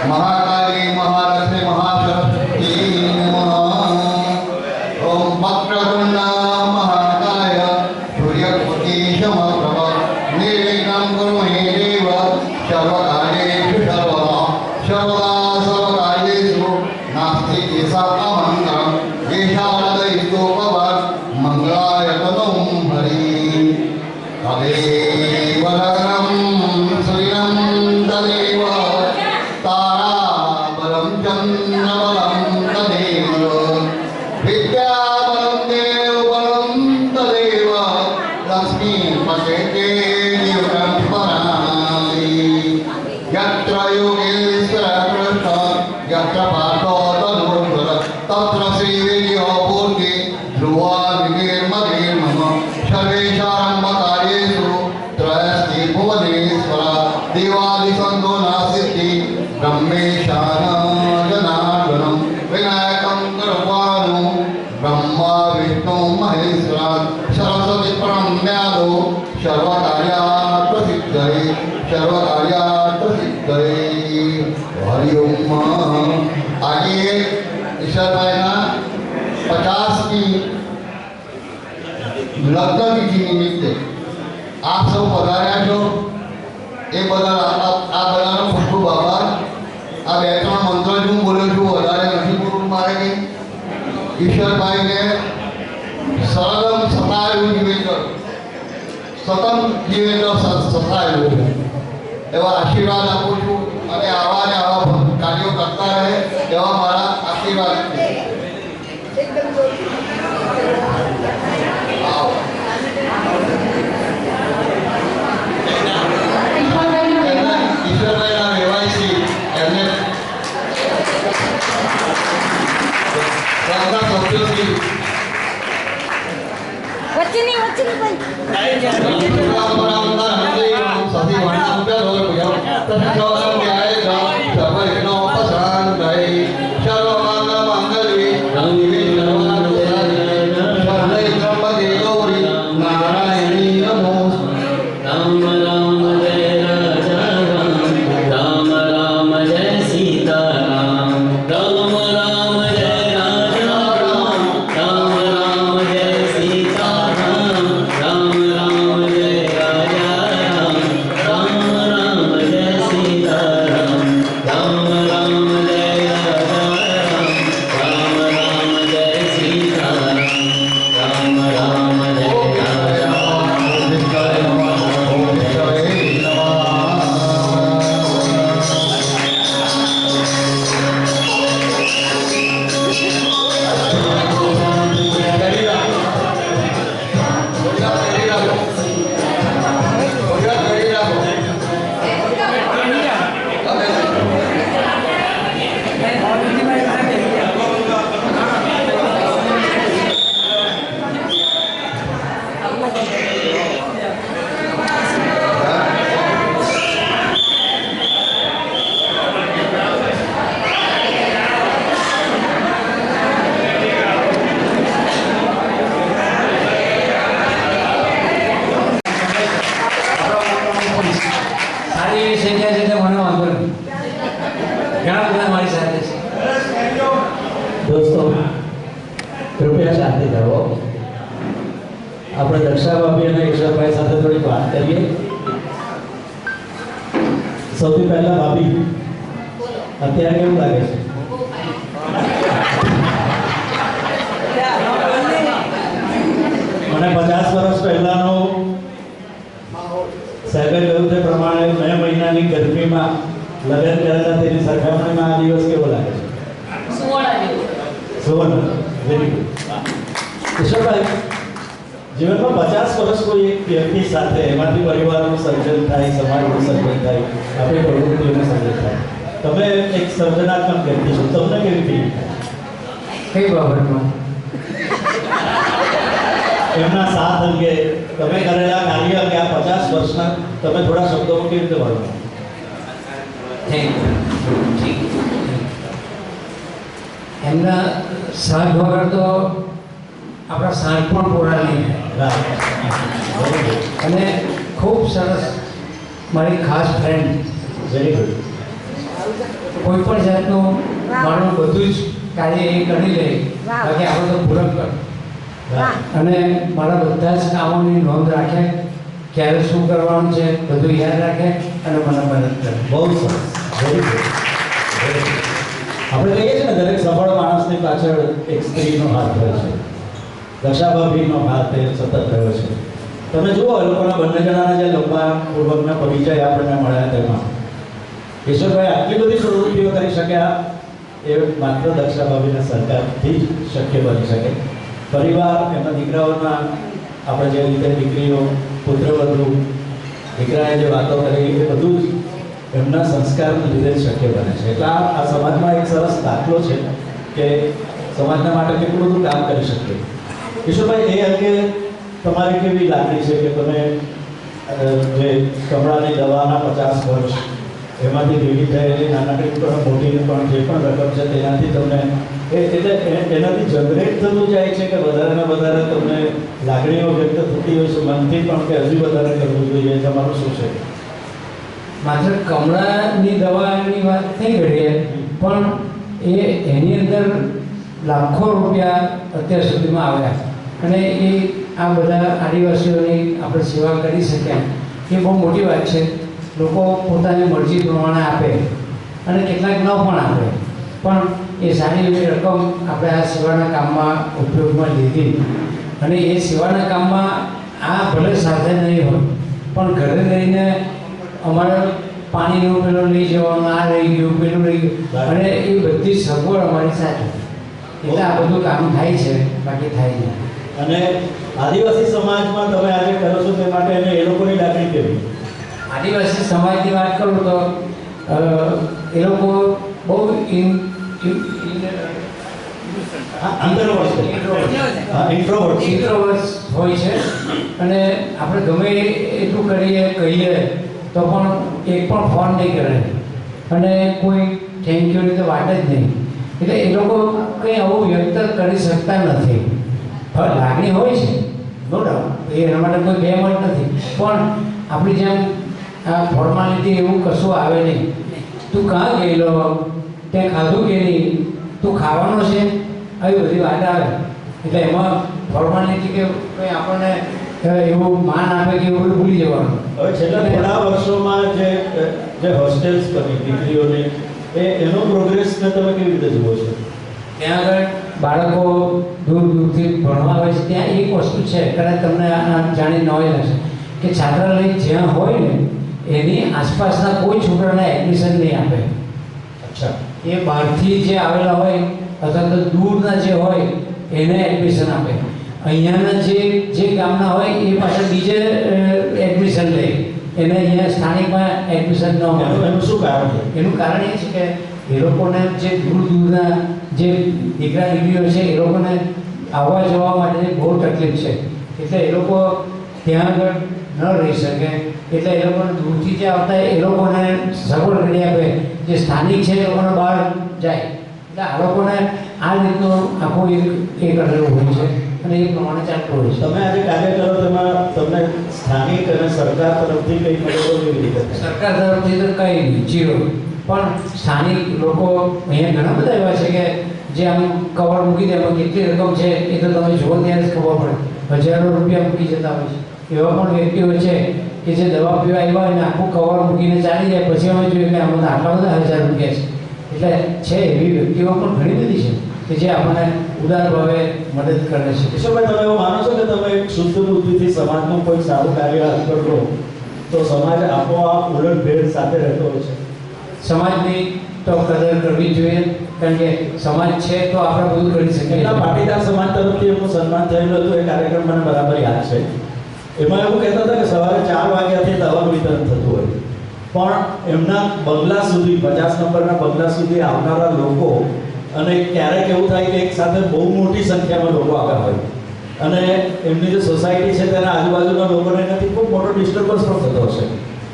महाकाली महालक्ष्मी महासरस्वती नमः। ओम वक्रतुंड महाकाय सूर्यकोटि समप्रभ निर्विघ्नं कुरु मे देव सर्वकार्येषु सर्वदा सर्वदा सर्वकार्येषु नास्ति केशवमन्त्रं येषावदैस्तोपवत् मङ्गलाय तनुं हरि तदेव लग्नं श्रियं तदेव ताराबलं चन्द्रबलं तदेव विद्याबलं देवबलं तदेव लक्ष्मीपते नियुतं स्मरामि यत्र योगेश्वरः कृष्णः यत्र पार्थो तनूश्वर तत्र श्रीवीर्यपूर्ति ध्रुवा निर्मलीर्मम सर्वेषारम्भकार्येषु त्रयस्ति भुवनेश्वर देवादिसन्तो नास्ति ब्रह्मेशानाजनार्दनं विनायकं कृपाणो ब्रह्मा विष्णु महेश्वर सरस्वती प्रणम्यादो सर्वकार्यात् सिद्धये हरि ओम। आगे ईश्वर भाईना 50 की लग्न तिथि निमित्ते आप सब पधार्या છો એ બદલ આ બધાનો ખૂબ ખૂબ આભાર। આ બે ત્રણ મંત્ર જ હું બોલ્યો છું, વધારે નથી બોલવું મારે કે ઈશ્વરભાઈને સરળમ સતાયું જીવેન્દ્ર સતમ જીવેન્દ્ર સતાયું એવા આશીર્વાદ આપું છું અને આવા ને આવા કાર્યો કરતા રહે એવા મારા આશીર્વાદ છે। ઈશ્વરભાઈના રહેવાસી એમને સંસ્થા સભ્યોથી વચ્ચેની दोस्तों कृपया शांति करो। આપણે દક્ષા ભાભી અને ઈશ્વરભાઈ સાથે થોડીક વાત કરીએ। સૌથી પહેલા ભાભી અત્યારે કેવું લાગે છે? મને 50 વર્ષ પહેલાનો સાહેબે કહ્યું તે પ્રમાણે મે મહિનાની ગરમીમાં લગ્ન કરેલા તેની સરખામણીમાં આ દિવસ કેવો લાગે છે? Very good. ઈશ્વરભાઈ, જીવનમાં 50 વર્ષ કોઈ એક વ્યક્તિ સાથે એમાંથી પરિવારનું સર્જન થાય, સમાજનું સર્જન થાય, આપણી પ્રવૃત્તિઓનું સર્જન થાય. તમે એક સર્જનાત્મક વ્યક્તિ છો, તમને કેવી ફીલ? કઈ બાબતમાં? એમના સાથ અંગે તમે કરેલા કાર્ય અંગે આ 50 વર્ષના તમે થોડા શબ્દોમાં કેવી રીતે વર્ણવો? Thank you. એમના સાથ વગર તો આપણા સાથ પણ પૂરા નહીં થાય. અને ખૂબ સરસ મારી ખાસ ફ્રેન્ડ. Very good. કોઈ પણ જાતનું મારું બધું જ કાર્ય એ કરી લે, બાકી આપણે તો પૂરક કર. અને મારા બધા જ કામોની નોંધ રાખે, ક્યારે શું કરવાનું છે બધું યાદ રાખે અને મને મદદ કરે. બહુ સરસ. Very good. આપણે કહીએ છીએ ને દરેક સફળ માણસની પાછળ એક સ્ત્રીનો હાથ હોય છે. દશાભાભીનો હાથ એ સતત રહ્યો છે. તમે જુઓ એ લોકોના બંને જણાના જે લંબા પૂર્વકના પરિચય આપણને મળ્યા તેમાં ઈશ્વરભાઈ આટલી બધી પ્રવૃત્તિઓ કરી શક્યા એ માત્ર દક્ષાભાભીના સરકારથી જ શક્ય બની શકે. પરિવાર, એમના દીકરાઓના આપણે જે રીતે દીકરીઓ, પુત્રવધુ, દીકરાએ જે વાતો કરી એ બધું જ એમના સંસ્કારને લીધે જ શક્ય બને છે. એટલે આ સમાજમાં એક સરસ દાખલો છે કે સમાજના માટે કેટલું બધું કામ કરી શકીએ. ઈશ્વરભાઈ, એ અંગે તમારી કેવી લાગણી છે કે તમે જે કમળાની દવાના 50 વર્ષ એમાંથી ભેગી થયેલી નાનકડી પણ મોટી પણ જે પણ રકમ છે તેનાથી તમને એટલે એનાથી જનરેટ થતું જાય છે કે વધારે ને વધારે તમને લાગણીઓ વ્યક્ત થતી હોય છે મનથી પણ કે હજી વધારે કરવું જોઈએ? તમારું શું છે? માત્ર કમળાની દવાની વાત નહીં કરીએ, પણ એની અંદર લાખો રૂપિયા અત્યાર સુધીમાં આવ્યા અને એ આ બધા આદિવાસીઓની આપણે સેવા કરી શક્યા એ બહુ મોટી વાત છે. લોકો પોતાની મરજી પ્રમાણે આપે અને કેટલાક ન પણ આપે, પણ એ સારી એવી રકમ આપણે આ સેવાના કામમાં ઉપયોગમાં લીધી અને એ સેવાના કામમાં આ ભલે સાધન નહીં હોય પણ ઘરે રહીને અમારે પાણીનું પેલું લઈ જવાનું, આ રહી ગયું, પેલું રહી ગયું અને એ બધી સગવડ અમારી સાથે, એટલે આ બધું કામ થાય છે, બાકી થાય નહીં. અને આદિવાસી સમાજમાં તમે આજે કરો છો તે માટે એને એ લોકોની લાગણી કેવી? આદિવાસી સમાજની વાત કરું તો એ લોકો બહુ ઇન્ટ્રોવર્ટ્સ હોય છે અને આપણે ગમે એટલું કરીએ કહીએ તો પણ એક પણ ફોન નહીં કરે અને કોઈ થેન્ક યુની તો વાત જ નહીં. એટલે એ લોકો કંઈ આવું વ્યક્ત કરી શકતા નથી. લાગણી હોય છે, નો ડાઉટ, એના માટે કોઈ બે મત નથી, પણ આપણી જેમ આ ફોર્માલિટી એવું કશું આવે નહીં. તું કાં ગયેલો, તે ખાધું કે નહીં, તું ખાવાનો છે, આવી બધી વાત આવે. એટલે એમાં ફોર્માલિટી કે કંઈ આપણને એવું માન આપે કે એવું ભૂલી જવાનું. હવે છેલ્લા થોડા વર્ષોમાં જે હોસ્ટેલ્સ બની દીકરીઓની એનો પ્રોગ્રેસને તમે કેવી રીતે જુઓ છો? ત્યાં આગળ બાળકો દૂર દૂરથી ભણવા આવે છે. ત્યાં એક વસ્તુ છે, કદાચ તમને જાણી નવાઈ લાગશે કે છાત્રાલય જ્યાં હોય ને એની આસપાસના કોઈ છોકરાને એડમિશન નહીં આપે. અચ્છા. એ બહારથી જે આવેલા હોય અથવા તો દૂરના જે હોય એને એડમિશન આપે. અહીંયાના જે ગામના હોય એ પાછળ બીજે એડમિશન લે, એને અહીંયા સ્થાનિકમાં એડમિશન ન મળે. એનું શું કારણ છે? એનું કારણ એ છે કે એ લોકોને જે દૂર દૂરના જે દીકરા દીકરીઓ છે એ લોકોને આવવા જવા માટે બહુ તકલીફ છે. એટલે એ લોકો ત્યાં આગળ ન રહી શકે, એટલે એ લોકોને દૂરથી જે આવતા એ લોકોને સગવડ કરી આપે. જે સ્થાનિક છે એ લોકોને બહાર જાય. એટલે આ લોકોને આ રીતનું આખું એ કરેલું હોય છે અને એ પ્રમાણે ચાલતું હોય છે. તમે આજે કાર્ય કરો તેમાં તમને સ્થાનિક અને સરકાર તરફથી કંઈ મદદો કેવી રીતે? સરકાર તરફથી તો કંઈ નહીં, જીરો. પણ સ્થાનિક લોકો અહીંયા ઘણા બધા એવા છે કે જે આમ કવર મૂકી દે, એમાં કેટલી રકમ છે એ તો તમે જુઓ ત્યારે જ ખબર પડે. હજારો રૂપિયા મૂકી જતા હોય છે. એવા પણ વ્યક્તિઓ છે કે જે દવા પીવા આવ્યા અને આખું કવર મૂકીને ચાલી જાય, પછી અમે જોઈએ કે આમાં આટલા બધા 1000 રૂપિયા છે. એટલે છે એવી વ્યક્તિઓ પણ ઘણી બધી છે કે જે આપણને ઉદાર ભાવે મદદ કરે છે. ઈશ્વરભાઈ, તમે એવું માનો છો કે તમે એક શુદ્ધ બુદ્ધિથી સમાજનું કોઈ સારું કાર્ય હાથ કરો તો સમાજ આપોઆપ ઉલટભેર સાથે રહેતો હોય છે? સમાજની તો કદર કરવી જોઈએ, કારણ કે સમાજ છે તો આપણે બધું કરી શકીએ. એમના પાટીદાર સમાજ તરફથી એમનું સન્માન થયેલું હતું. એ કાર્યક્રમ મને બરાબર યાદ છે. એમાં એવું કહેતા હતા કે સવારે 4 વાગ્યાથી દવાનું વિતરણ થતું હોય, પણ એમના બંગલા સુધી 50 નંબરના બંગલા સુધી આવનારા લોકો, અને ક્યારેક એવું થાય કે એક સાથે બહુ મોટી સંખ્યામાં લોકો આવ્યા હોય અને એમની જે સોસાયટી છે તેના આજુબાજુના લોકોને એનાથી ખૂબ મોટો ડિસ્ટર્બન્સ પણ થતો હશે.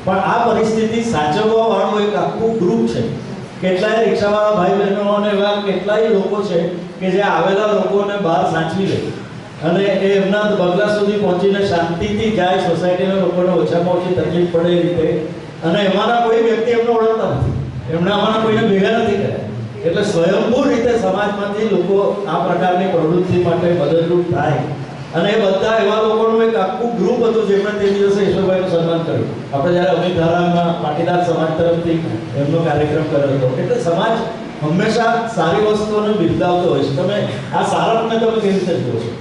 પણ આ પરિસ્થિતિ સાચવવાવાળું એક આખું ગ્રુપ છે. કેટલાય રિક્ષાવાળા ભાઈ બહેનો અને એવા કેટલાય લોકો છે કે જે આવેલા લોકોને બહાર સાચવી લે અને એ એમના બંગલા સુધી પહોંચીને શાંતિથી જાય, સોસાયટીના લોકોને ઓછામાં ઓછી તકલીફ પડે એ રીતે. અને એમાંના કોઈ વ્યક્તિ એમને ઓળખતા નથી, એમણે આમાંના કોઈને ભેગા નથી કર્યા. એટલે સ્વયંભૂ રીતે સમાજમાંથી લોકો આ પ્રકારની પ્રવૃત્તિ માટે મદદરૂપ થાય. અને એ બધા એવા લોકોનું એક આખું ગ્રુપ હતું જેમણે તે દિવસે ઈશ્વરભાઈનું સન્માન કર્યું. આપણે જ્યારે અમિતધારામાં પાટીદાર સમાજ તરફથી એમનો કાર્યક્રમ કર્યો હતો. એટલે સમાજ હંમેશા સારી વસ્તુઓને બિરદાવતો હોય છે. તમે આ સારાને તમે કેવી રીતે જુઓ છો?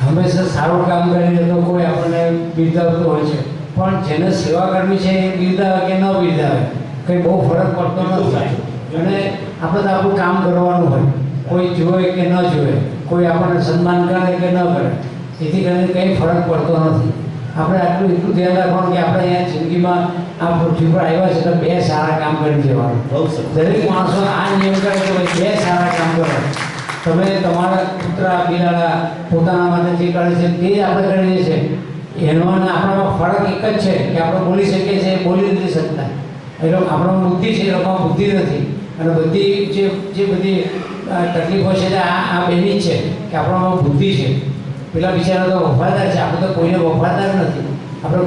હંમેશા સારું કામ કરીને તો કોઈ આપણને બિરદાવતું હોય છે, પણ જેને સેવા કરવી છે એ બિરદાવે કે ન બિરદાવે કંઈ બહુ ફરક પડતો નથી. અને આપણે તો આપણું કામ કરવાનું હોય, કોઈ જુએ કે ન જુએ, કોઈ આપણને સન્માન કરે કે ન કરે, એથી કરીને કંઈ ફરક પડતો નથી. આપણે આટલું એટલું ધ્યાન રાખવાનું કે આપણે અહીંયા જિંદગીમાં આ પૃથ્વી પર આવ્યા છે તો 2 સારા કામ કરી જવાનું. દરેક માણસો આ નિયમ કરે કે ભાઈ 2 સારા કામ કરો. તમે તમારા કૂતરા બિલાડા પોતાના માટે જે કરે છે તે જ આપણે કરીએ છીએ. એનો અને આપણામાં ફરક એક જ છે કે આપણે બોલી શકીએ છીએ, બોલી નથી શકતા. એ લોકો આપણામાં બુદ્ધિ છે, એ લોકોમાં બુદ્ધિ નથી. અને બધી જે બધી તકલીફો છે આ બેની જ છે કે આપણામાં બુદ્ધિ છે. પેલા બિચારા તો વફાદાર છે, આપણે તો કોઈને વફાદાર નથી. આપણે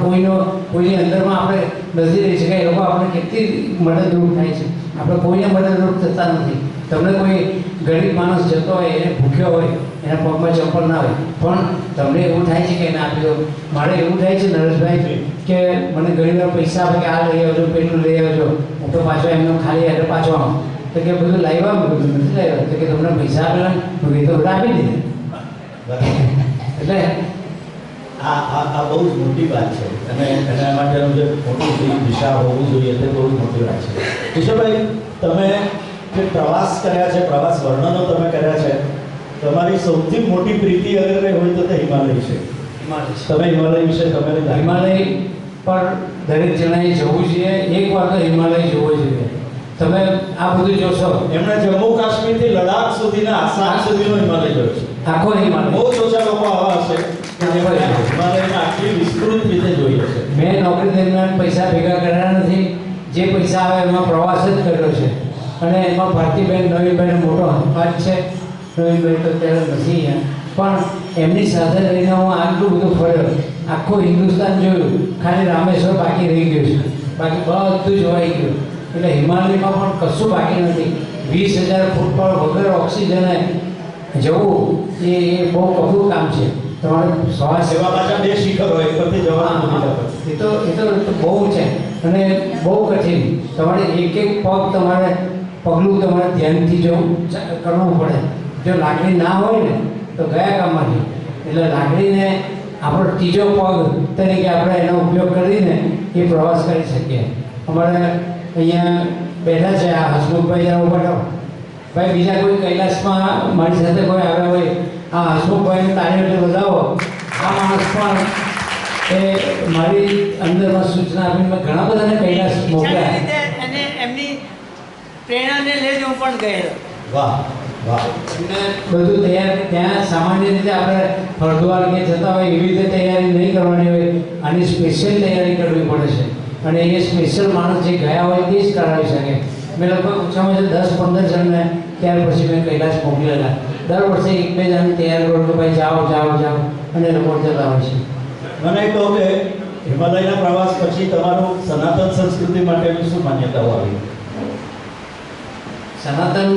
કોઈની અંદરમાં આપણે નથી રહી શકાય. એ લોકો આપણે કેટલી મદદરૂપ થાય છે, આપણે કોઈને મદદરૂપ થતા નથી. તમને કોઈ ગરીબ માણસ જતો હોય, એને ભૂખ્યો હોય, એના પગમાં ચંપલ ના હોય, પણ તમને એવું થાય છે કે એને આપી દો. મારે એવું થાય છે નરેશભાઈ કે મને ઘણીવાર પૈસા આપે કે આ લઈ આવજો, પેલું લઈ આવજો. હું તો પાછો એમનો ખાલી એટલે પાછો આવું તો કે બધું લાવ્યા, બધું નથી લાવ્યા. તો કે તમને પૈસા આપેલા ને તો બધા આપી દીધા. એટલે આ બહુ જ મોટી વાત છે અને એના માટેનું જે મોટું દિશા હોવું જોઈએ તે બહુ જ મોટી વાત છે. કિશોરભાઈ, તમે જે પ્રવાસ કર્યા છે, પ્રવાસ વર્ણનો તમે કર્યા છે, તમારી સૌથી મોટી પ્રીતિ અગર કંઈ હોય તો તે હિમાલય છે. તમે હિમાલય વિશે તમે હિમાલય પર દરેક જણાએ જવું જોઈએ. એકવાર તો હિમાલય જોવો જોઈએ. તમે આ બધું જોશો. એમણે જમ્મુ કાશ્મીરથી લડાખ સુધીના આસામ સુધીનો હિમાલય જોયો છે. આખો હિમાલય. બહુ જ ઓછા લોકો આવા હશે કે જેમણે હિમાલયને આટલી વિસ્તૃત રીતે જોઈ હશે. મેં નોકરી દરમિયાન પૈસા ભેગા કર્યા નથી. જે પૈસા આવે એમાં પ્રવાસ જ કર્યો છે. અને એમાં ભારતીબેન નવીનભાઈનો મોટો હાથ છે. નવીનભાઈ તો ત્યારે નથી અહીંયા, પણ એમની સાથે રહીને હું આટલું બધું ફર્યો. આખું હિન્દુસ્તાન જોયું, ખાલી રામેશ્વર બાકી રહી ગયું છે. બાકી બધું જોવાઈ ગયું. એટલે હિમાલયમાં પણ કશું બાકી નથી. 20,000 ફૂટ પર વગર ઓક્સિજને જવું એ બહુ કઠોર કામ છે. તમારે શ્વાસ સેવા પાછા 2 શિખર હોય પરથી જવાનું. એ તો બહુ છે અને બહુ કઠિન. તમારે એક પગ તમારે પગલું તમારે ધ્યાનથી જવું કરવું પડે. જો લાકડી ના હોય ને તો ગયા કામમાંથી. એટલે લાકડીને આપણો ત્રીજો પગ તરીકે આપણે એનો ઉપયોગ કરીને એ પ્રવાસ કરી શકીએ. અમારે અહીંયા બેઠા છે આ હસમુખભાઈ જરા ઉભા રહો. ભાઈ બીજા કોઈ કૈલાસમાં મારી સાથે કોઈ આવ્યા હોય, આ હસમુખભાઈને તારીખ બતાવો. આ માણસ પણ એ મારી અંદરમાં સૂચના આપીને મેં ઘણા બધાને કૈલાસ મોકલ્યા. અને એમની પ્રેરણાને લઈને હું પણ ગયેલો. વાહ વાહ. એમને બધું તૈયાર. ત્યાં સામાન્ય રીતે આપણે હરિદ્વાર કે જતા હોય એવી રીતે તૈયારી નહીં કરવાની હોય. આની સ્પેશિયલ તૈયારી કરવી પડે છે. અને એ સ્પેશિયલ માણસ જે ગયા હોય તે જ કરાવી શકે. મેં લગભગ ઓછામાં ઓછા 10-15 જણને ત્યાર પછી મેં કૈલાસ મોકલેલા. દર વર્ષે 1-2 જણને તૈયાર કરું કે ભાઈ જાઓ અને લોકો જતા હોય છે. મને કહો કે હિમાલયના પ્રવાસ પછી તમારું સનાતન સંસ્કૃતિ માટેની શું માન્યતાઓ આવી? સનાતન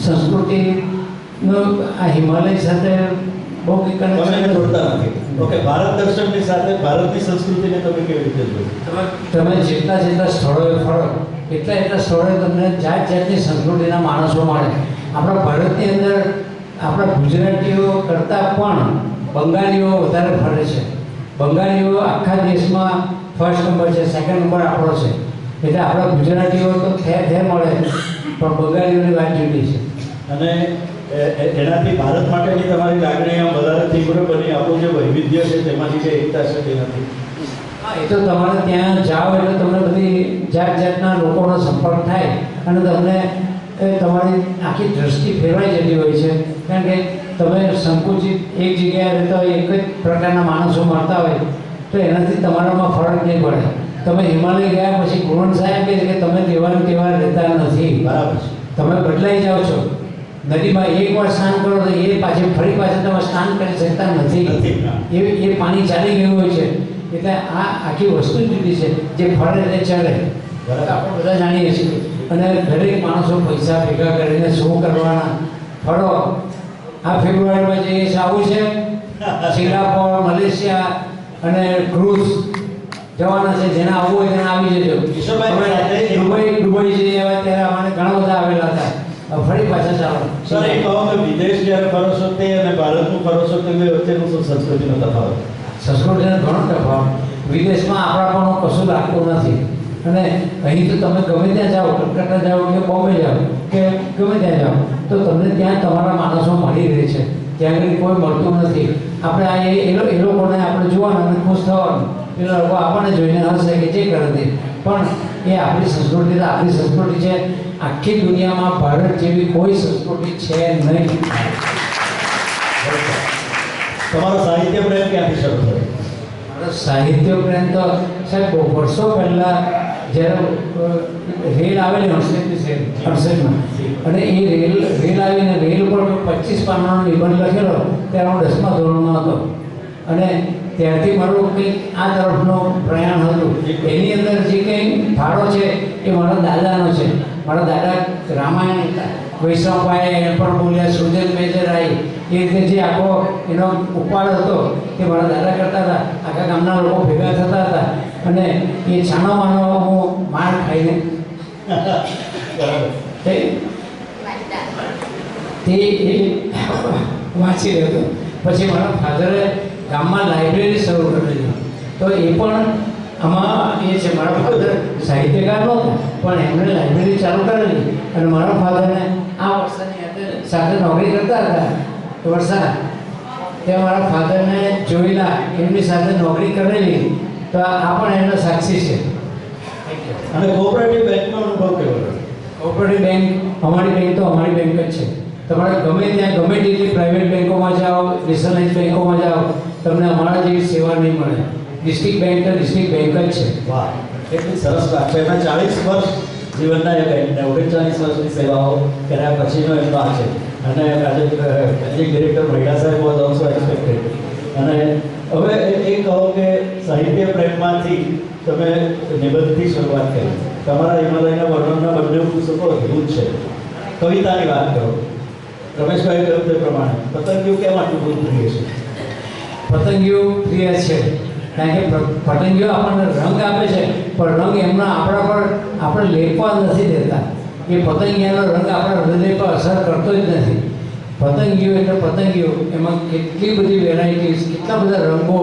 સંસ્કૃતિનો આ હિમાલય સાથે બહુ કંઈ કનેક્શન જોડતા નથી. ઓકે, ભારત દર્શનની સાથે ભારતની સંસ્કૃતિને તમે કેવી રીતે જોઈ? તમે જેટલા સ્થળોએ ફરો એટલા સ્થળોએ તમને જાતની સંસ્કૃતિના માણસો મળે. આપણા ભારતની અંદર આપણા ગુજરાતીઓ કરતાં પણ બંગાળીઓ વધારે ફરે છે. બંગાળીઓ આખા દેશમાં 1st નંબર છે, 2nd નંબર આપણો છે. એટલે આપણા ગુજરાતીઓ તો ઠેર મળે, પણ બંગાળીઓની વાત જુદી છે. અને એનાથી ભારત માટેની તમારી લાગણી આમ વધારે તીવ્ર બની, આપણું જે વૈવિધ્ય છે તેમાંથી જે એકતા છે તેનાથી. હા, એ તો તમારે ત્યાં જાઓ એટલે તમને બધી જાત જાતના લોકોનો સંપર્ક થાય અને તમને તમારી આખી દ્રષ્ટિ ફેરવાઈ જતી હોય છે. કારણ કે તમે સંકુચિત એક જગ્યાએ રહેતા હોય, એક જ પ્રકારના માણસો મળતા હોય તો એનાથી તમારામાં ફરક નહીં પડે. તમે હિમાલય ગયા પછી ગુણ સાહેબ કહે છે કે તમે તેવા રહેતા નથી. બરાબર છે. તમે બદલાઈ જાઓ છો. નદીમાં એકવાર સ્નાન કરો તો એ ફરી પાછા તમે સ્નાન કરી શકતા નથી. એ પાણી ચાલી ગયું હોય છે. એટલે આ આખી વસ્તુ જુદી છે. જે ફરે તે ચડે, આપણે બધા જાણીએ છીએ. અને દરેક માણસો પૈસા ભેગા કરીને શું કરવાના, ફરો. આ ફેબ્રુઆરીમાં જે આવું છે સિંગાપોર, મલેશિયા અને ક્રૂઝ જવાના છે. જેને આવવું હોય તેને આવી જજો. દુબઈ જઈએ એવા ત્યારે અમારે ઘણા બધા આવેલા હતા. ફરી પાછા ચાલો. સર, એ કહો કે વિદેશ જ્યારે ફરો છો તે અને ભારતનું ફરો છો તે વચ્ચેનું શું સંસ્કૃતિનો તફાવત? સંસ્કૃતિનો ઘણો તફાવત. વિદેશમાં આપણાપણું કશું લાગતું નથી. અને અહીં તો તમે ગમે ત્યાં જાઓ, કલકત્તા જાઓ કે બોમ્બે જાઓ કે ગમે ત્યાં જાઓ તો તમને ત્યાં તમારા માણસો મળી રહે છે. ત્યાં આગળ કોઈ મળતું નથી. આપણે આ એ લોકોને આપણે જોવાનું અને ખુશ થવાનું. પેલા લોકો આપણને જોઈને હશે કે જે કરે તે. પણ એ આપણી સંસ્કૃતિ તો આપણી સંસ્કૃતિ છે. આખી દુનિયામાં ભારત જેવી કોઈ સંસ્કૃતિ છે નહીં. તમારો સાહિત્ય પ્રેમ ક્યાંથી શરૂ થયો? મારો સાહિત્ય પ્રેમ તો સાહેબ બહુ વર્ષો પહેલાં જ્યારે રેલ આવેલી 68માં અને એ રેલ આવીને રેલ ઉપર 25 પાનાનો નિબંધ લખેલો ત્યારે હું 10મા ધોરણમાં હતો. અને ત્યારથી મારું કંઈક આ તરફનો પ્રયાણ હતું. એની અંદર જે કંઈ ફાળો છે એ મારા દાદાનો છે. મારા દાદા રામાયણ વૈષ્ણવભાઈ એ પણ બોલ્યા, સુજન મેજર આવી, એ રીતે જે આખો એનો ઉપાડ હતો એ મારા દાદા કરતા હતા. આખા ગામના લોકો ભેગા થતા હતા અને એ છાનો માનો હું માર ખાઈને તે વાંચી રહ્યો હતો. પછી મારા ફાધરે ગામમાં લાઇબ્રેરી શરૂ કરેલી. તો એ પણ આમાં એ છે, મારા ફાધર સાહિત્યકાર નહોતા પણ એમણે લાઇબ્રેરી ચાલુ કરેલી. અને મારા ફાધરને આ વર્ષની સાથે નોકરી કરતા હતા વર્ષા, ત્યાં મારા ફાધરને જોયેલા, એમની સાથે નોકરી કરેલી. તો આ પણ એમનો સાક્ષી છે. અને કોઓપરેટિવ બેંકનો અનુભવ કેવો રહ્યો? કોઓપરેટિવ બેંક, અમારી બેંક તો અમારી બેંક જ છે. તમારે ગમે ત્યાં ગમે તેટલી પ્રાઇવેટ બેંકોમાં જાઓ, નેશનલાઇઝ બેંકોમાં જાઓ, તમને અમારા જેવી સેવા નહીં મળે. ડિસ્ટ્રિક્ટ બેંક તો ડિસ્ટ્રિક્ટ બેંક જ છે. વાહ, એટલી સરસ વાત છે. એમાં 40 વર્ષ જીવનના એ બેંકને 39 વર્ષની સેવાઓ કર્યા પછીનો એમનો આ છે. અને આજે મેનેજિંગ ડિરેક્ટર મહિલા સાહેબ વોઝ ઓલ્સો એક્સપેક્ટેડ. અને હવે એ કહો કે સાહિત્ય પ્રેમમાંથી તમે નિબંધથી શરૂઆત કરી. તમારા હિમાલયના વર્ણનના બંને પુસ્તકો અદ્ભુત છે. કવિતાની વાત કરો. રમેશભાઈ કહ્યું તે પ્રમાણે પતંગિયું કેમ આટલું બધું પ્રિય છે? પતંગિયું પ્રિય છે કારણ કે પતંગિયો આપણને રંગ આપે છે, પણ રંગ એમના આપણા પર આપણે લેપવા નથી દેતા. એ પતંગિયાનો રંગ આપણા હૃદય પર અસર કરતો જ નથી. પતંગિયો એટલે પતંગિયો, એમાં કેટલી બધી વેરાયટીઝ, કેટલા બધા રંગો,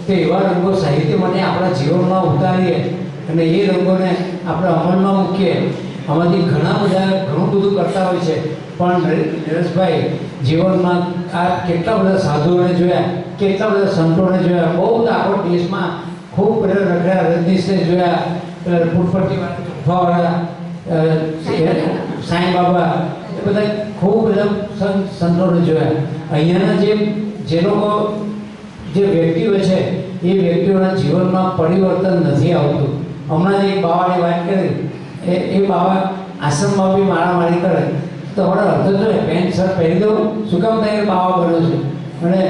તે એવા રંગો સાહિત્ય માટે આપણા જીવનમાં ઉતારીએ અને એ રંગોને આપણે અમલમાં મૂકીએ. આમાંથી ઘણું બધું કરતા હોય છે. પણ નરેશભાઈ જીવનમાં આ કેટલા બધા સાધુઓને જોયા, કેટલા બધા સંતોને જોયા, બહુ બધા આપણો દેશમાં ખૂબ બધા રખડ્યા. રજનીશને જોયા, ફૂટપટ્ટીવાળા સાંઈ બાબા, એ બધા ખૂબ બધા સંતોને જોયા. અહીંયાના જે લોકો જે વ્યક્તિઓ છે એ વ્યક્તિઓના જીવનમાં પરિવર્તન નથી આવતું. હમણાં એક બાવાની વાત કરી, એ બાવા આશ્રમમાં બી મારામારી કરે તો હમણાં અર્થ તો પેન્ટ શર્ટ પહેરી દઉં, શું કામ તમે બાવા બનો છો? અને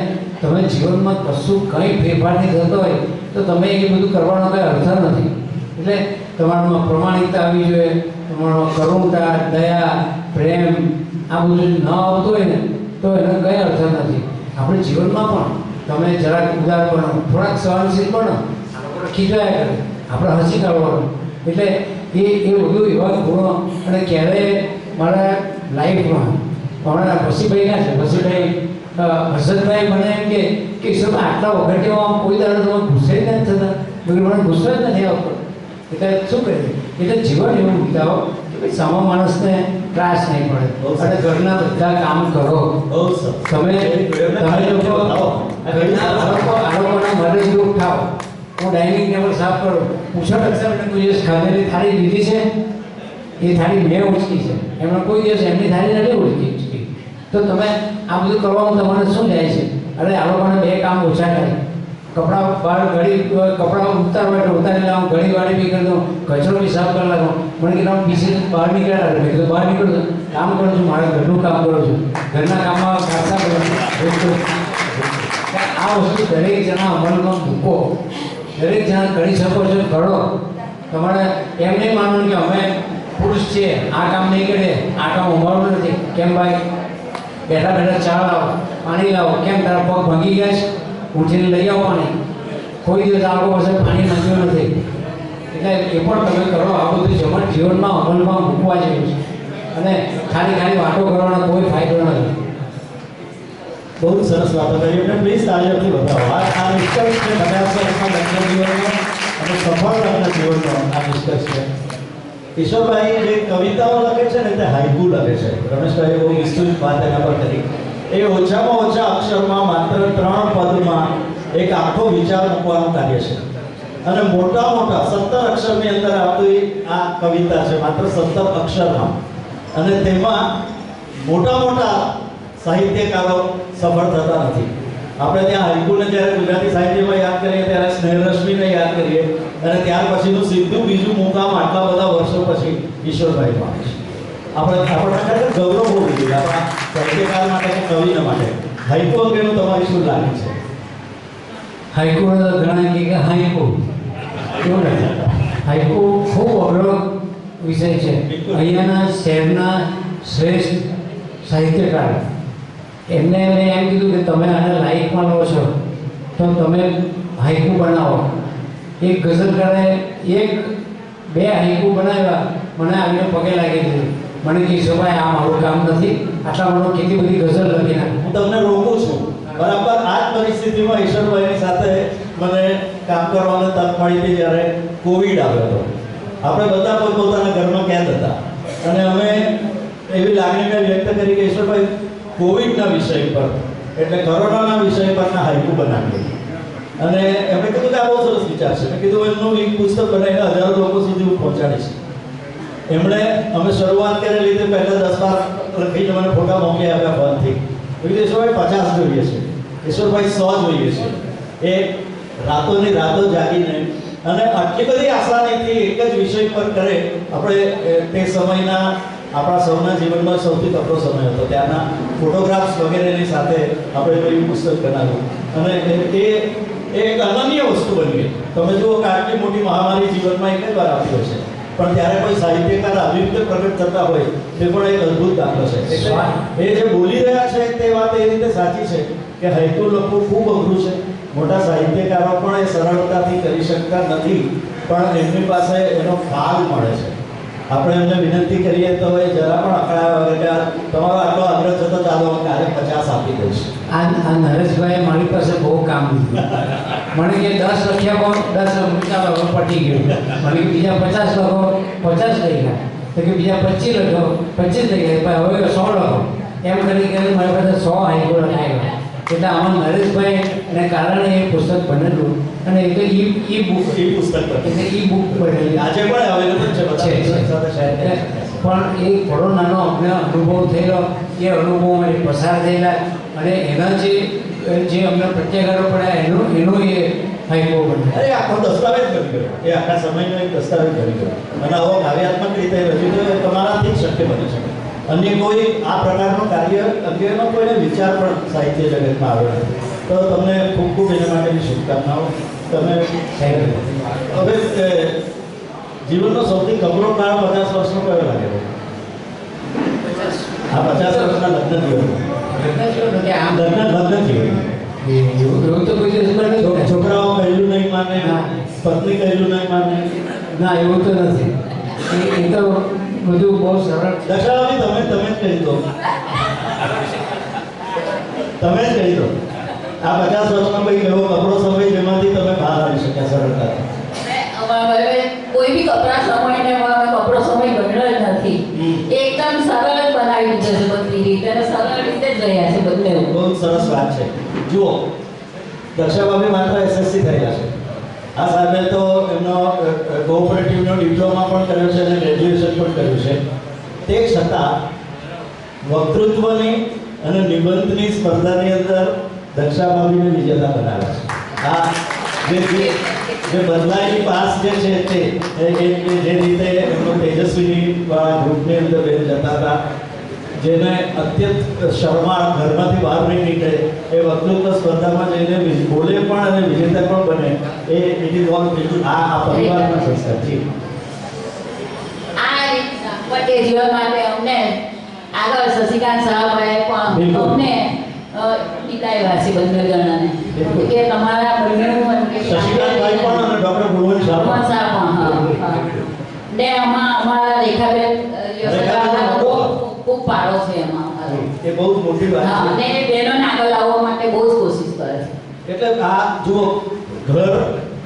તમે જીવનમાં કશું કંઈ ફેરફાર નહીં થતો હોય તો તમે એ બધું કરવાનો કંઈ અર્થ નથી. એટલે તમારામાં પ્રમાણિકતા આવવી જોઈએ, તમારામાં કરુણતા, દયા, પ્રેમ, આ બધું ન આવતું હોય ને તો એનો કંઈ અર્થ નથી. આપણે જીવનમાં પણ તમે જરાક ઉદાર બનો, થોડાક સહનશીલ બનો, આપણે ખીજવાયા કરે, આપણે હસી કાઢવાનું. એટલે એ બધું એવા ગુણો. અને ક્યારેય મારા લાઈફમાં હમણાં વસીભાઈ ના છે, વસીભાઈ હર્ષદભાઈ મને એમ કે ઈશ્વરમાં આટલા વખતે કોઈ દાડો તમે ગુસ્સે જ નથી થતા. મને ગુસ્સો જ નથી આવતો. એટલે શું કરીએ, એટલે જીવન એવું વિતાવો કે સામો માણસને ત્રાસ નહીં પડે અને ઘરના બધા કામ કરો. તમે લોકો ઘરના આ લોકોના મરજ જેવું ખાઓ. હું ડાઇનિંગ ટેબલ સાફ કરું, પૂછો અક્ષરને કોઈ દિવસ ખાધેલી થાળી લીધી છે? એ થાળી મેં ઉચકી છે, એમણે કોઈ દિવસ એમની થાળી નથી ઉચકી. તો તમે આ બધું કરવાનું તમારે શું જાય છે? અરે આ લોકોને 2 કામ ઓછા થાય. કપડાં બહાર ઘડી કપડાં ઉતારવા એટલે ઉતારી લાવું, ઘડી વાળી બી કરી દઉં, કચરો બી સાફ કરી લાવું. મને કીધું પીસી બહાર નીકળ્યા, મેં કીધું બહાર નીકળું છું, કામ કરું છું, મારા ઘરનું કામ કરું છું, ઘરના કામમાં ખાસા કરું છું. આ વસ્તુ દરેક જણા અમલમાં મૂકો. દરેક જણા કરી શકો છો, કરો. તમારે એમ નહીં માનવું કે અમે પુરુષ છીએ, આ કામ નહીં કરીએ, આ કામ અમારું નથી. કેમ ભાઈ? બેઠા બેઠા ચા લાવો, પાણી લાવો. કેમ તારા પગ ભાંગી ગયા છે? ઉઠીને લઈ આવો પાણી. કોઈ દિવસ આગો પાસે પાણી માંગ્યું નથી. એટલે એ પણ તમે કરો. આ બધું જીવનમાં અમલમાં મૂકવા જેવું છે અને ખાલી વાતો કરવાનો કોઈ ફાયદો નથી. બહુ સરસ વાતો કરી. એટલે પ્લીઝ તાળીઓથી બતાવો. આ નિષ્કર્ષ છે 50 વર્ષના લગ્ન જીવનનો અને સફળ લગ્ન જીવનનો આ નિષ્કર્ષ છે. ઈશ્વરભાઈ જે કવિતાઓ લખે છે ને તે હાઇકુ લખે છે. રમેશભાઈએ બહુ વિસ્તૃત વાત એના પર કરી. એ ઓછામાં ઓછા અક્ષરમાં માત્ર 3 પદમાં એક આખો વિચાર મૂકવાનું કાર્ય છે અને મોટા 17 અક્ષરની અંદર આવતી આ કવિતા છે, માત્ર 17 અક્ષરમાં. અને તેમાં મોટા સાહિત્યકારો સફળ થતા નથી. આપણે ત્યાં હાઇકુને જ્યારે ગુજરાતી સાહિત્યમાં યાદ કરીએ ત્યારે સ્નેહરશ્મિને યાદ કરીએ અને ત્યાર પછીનું સીધું બીજું મુકામ આટલા બધા વર્ષો પછી ઈશ્વરભાઈ પામે છે. આપણે ખરેખર ગૌરવ હોવું જોઈએ આપણા સાહિત્યકાર માટે કે કવિના માટે. હાઇકુ અંગેનું તમારી શું લાગણી છે? હાઇકુ ઘણા કે હાઇકુ એવું નથી. હાઇકુ ખૂબ અઘરો વિષય છે. અહીંયાના શહેરના શ્રેષ્ઠ સાહિત્યકાર એમને મેં એમ કીધું કે તમે આને લાઈફમાં લો છો તો તમે હાઇકુ બનાવો. એક ગઝલકારે 1-2 હાઇકુ બનાવ્યા, મને આવીને પગે લાગી દીધું. મને કે ઈશ્વરભાઈ આ મારું કામ નથી, આટલા મને કેટલી બધી ગઝલ લખી નાખું. હું તમને રોકું છું. બરાબર આ જ પરિસ્થિતિમાં ઈશ્વરભાઈની સાથે મને કામ કરવાનો તક મળી હતી જ્યારે કોવિડ આવ્યો હતો. આપણે બધા પોતપોતાના ઘરમાં કેદ હતા અને અમે એવી લાગણીને વ્યક્ત કરી કે ઈશ્વરભાઈ કોવિડના વિષય પર એટલે કોરોનાના વિષય પરના હાઇકુ બનાવીએ. અને એમણે કીધું કે આ બહુ સરસ વિચાર છે. મેં કીધું એમનું એક પુસ્તક બનાવીને 1000 લોકો સુધી હું પહોંચાડીશ. એમણે અમે શરૂઆત કરેલી રીતે પહેલાં 10-12 લખીને મને ફોટા મોકલી આપ્યા ફોનથી. ઈશ્વરભાઈ 50 જોઈએ છે, ઈશ્વરભાઈ 100 જોઈએ છે. એ રાતોની રાતો જાગીને અને આટલી બધી આસાનીથી એક જ વિષય પર કરે. આપણે તે સમયના આપણા સૌના જીવનમાં સૌથી કપરો સમય હતો. ત્યાંના ફોટોગ્રાફ્સ વગેરેની સાથે આપણે કોઈ પુસ્તક બનાવ્યું અને એ એક અનન્ય વસ્તુ બની ગઈ. તમે જુઓ કે આટલી મોટી મહામારી જીવનમાં એક જ વાર આવી હોય છે, પણ ત્યારે કોઈ સાહિત્યકાર આવી રીતે પ્રગટ થતા હોય તે પણ એક અદ્ભુત દાખલો છે. એટલે એ જે બોલી રહ્યા છે તે વાત એ રીતે સાચી છે કે હાઇકુ લખવું ખૂબ અઘરું છે. મોટા સાહિત્યકારો પણ એ સરળતાથી કરી શકતા નથી, પણ એમની પાસે એનો ફાલ મળે છે. આપણે એમને વિનંતી કરીએ તો એ જરા પણ અકળાયા વગર તમારો આટલો આગ્રહ થતો ચાલો કાલે 50 આપી દઈશ. આ નરેશભાઈ મારી પાસે બહુ કામ લીધું. મને કે 10 લખ્યા 10 ચાલો પટી ગયું. મને કે બીજા 50 લખો, 50 લઈ ગયા. તો કે બીજા 25 લખો, 25 લઈ ગયા. હવે 100 લખો. એમ કરી મારી પાસે 100 હાઇકુ લખાયા. એટલે આમાં નરેશભાઈને કારણે એ પુસ્તક બનેલું અને એ તો ઈ બુક પુસ્તક એટલે ઈ બુક બનેલી આજે પણ અવેલેબલ છે. પણ એ કોરોનાનો અમને અનુભવ થયેલો, એ અનુભવમાં પસાર થયેલા અને એના જે અમને પ્રત્યાઘાતો પડ્યા એનો એ હાઇકુ બન્યો. અરે આખો દસ્તાવેજ બની ગયો. એ આખા સમયનો એક દસ્તાવેજ બની ગયો અને આવો કાવ્યાત્મક રીતે રજૂ થયો તમારાથી જ શક્ય બની શકે. અન્ય કોઈ આ પ્રકારનું કાર્ય અંગેનો કોઈને વિચાર પણ સાહિત્ય જગતમાં આવ્યો નથી. તો તમને ખૂબ ખૂબ એના માટેની શુભકામનાઓ. તમે હવે જીવનનો સૌથી કપરો કાળ 50 વર્ષનો કયો લાગે? આ 50 વર્ષના લગ્ન જીવન. છોકરાઓ કહેલું નહીં માને, પત્ની કહેલું નહીં માને. ના, એવું તો નથી. એ તો બધું બહુ સરળ. દશાવી તમે જ કહી દો. તમે જ કહી દો. આ 50 વર્ષમાં કોઈ એવો કપરો સમય જેમાંથી તમે બહાર આવી શક્યા સરળતાથી? કોઈ બી કપડા સમયને કપડો સમય ગણ્યો જ નથી. એકદમ સરળ જ બનાવી દીધો છે બધી રીતે અને સરળ રીતે જ રહ્યા છે બંને. બહુ સરસ વાત છે. જુઓ, દક્ષાભાભી માત્ર એસએસસી થયેલા છે. આ સાહેબે તો એમનો કોઓપરેટિવનો ડિપ્લોમા પણ કર્યો છે અને ગ્રેજ્યુએશન પણ કર્યું છે. તે છતાં વક્તૃત્વની અને નિબંધની સ્પર્ધાની અંદર દક્ષાભાભીને વિજેતા બનાવ્યા છે. જે બદલાયેલી પાસ જે છે તે જે રીતે એમનો તેજસ્વીની ગ્રુપની અંદર બેન જતા હતા, જેને અત્યંત શર્મા ઘરમાંથી બહાર નહીં નીકળે, એ વક્તૃત્વ સ્પર્ધામાં જઈને બોલે પણ અને વિજેતા પણ બને, એ ઇટ ઇઝ ઓલ આ પરિવારના સંસ્કાર છે. આ પટેલ જીવન માટે અમને આગળ શશિકાંત સાહેબે પણ અમને બિતાવ્યા છે બંને જણાને કે તમારા બંનેનું શશિકાંતભાઈ પણ અને ડોક્ટર ભુવન શાહ પણ ને અમારા રેખાબેન ખૂબ પાડો છે એમાં. એ બહુ જ મોટી વાત છે. અને બહેનોને આગળ લાવવા માટે બહુ જ કોશિશ કરે છે. એટલે આ જુઓ, ઘર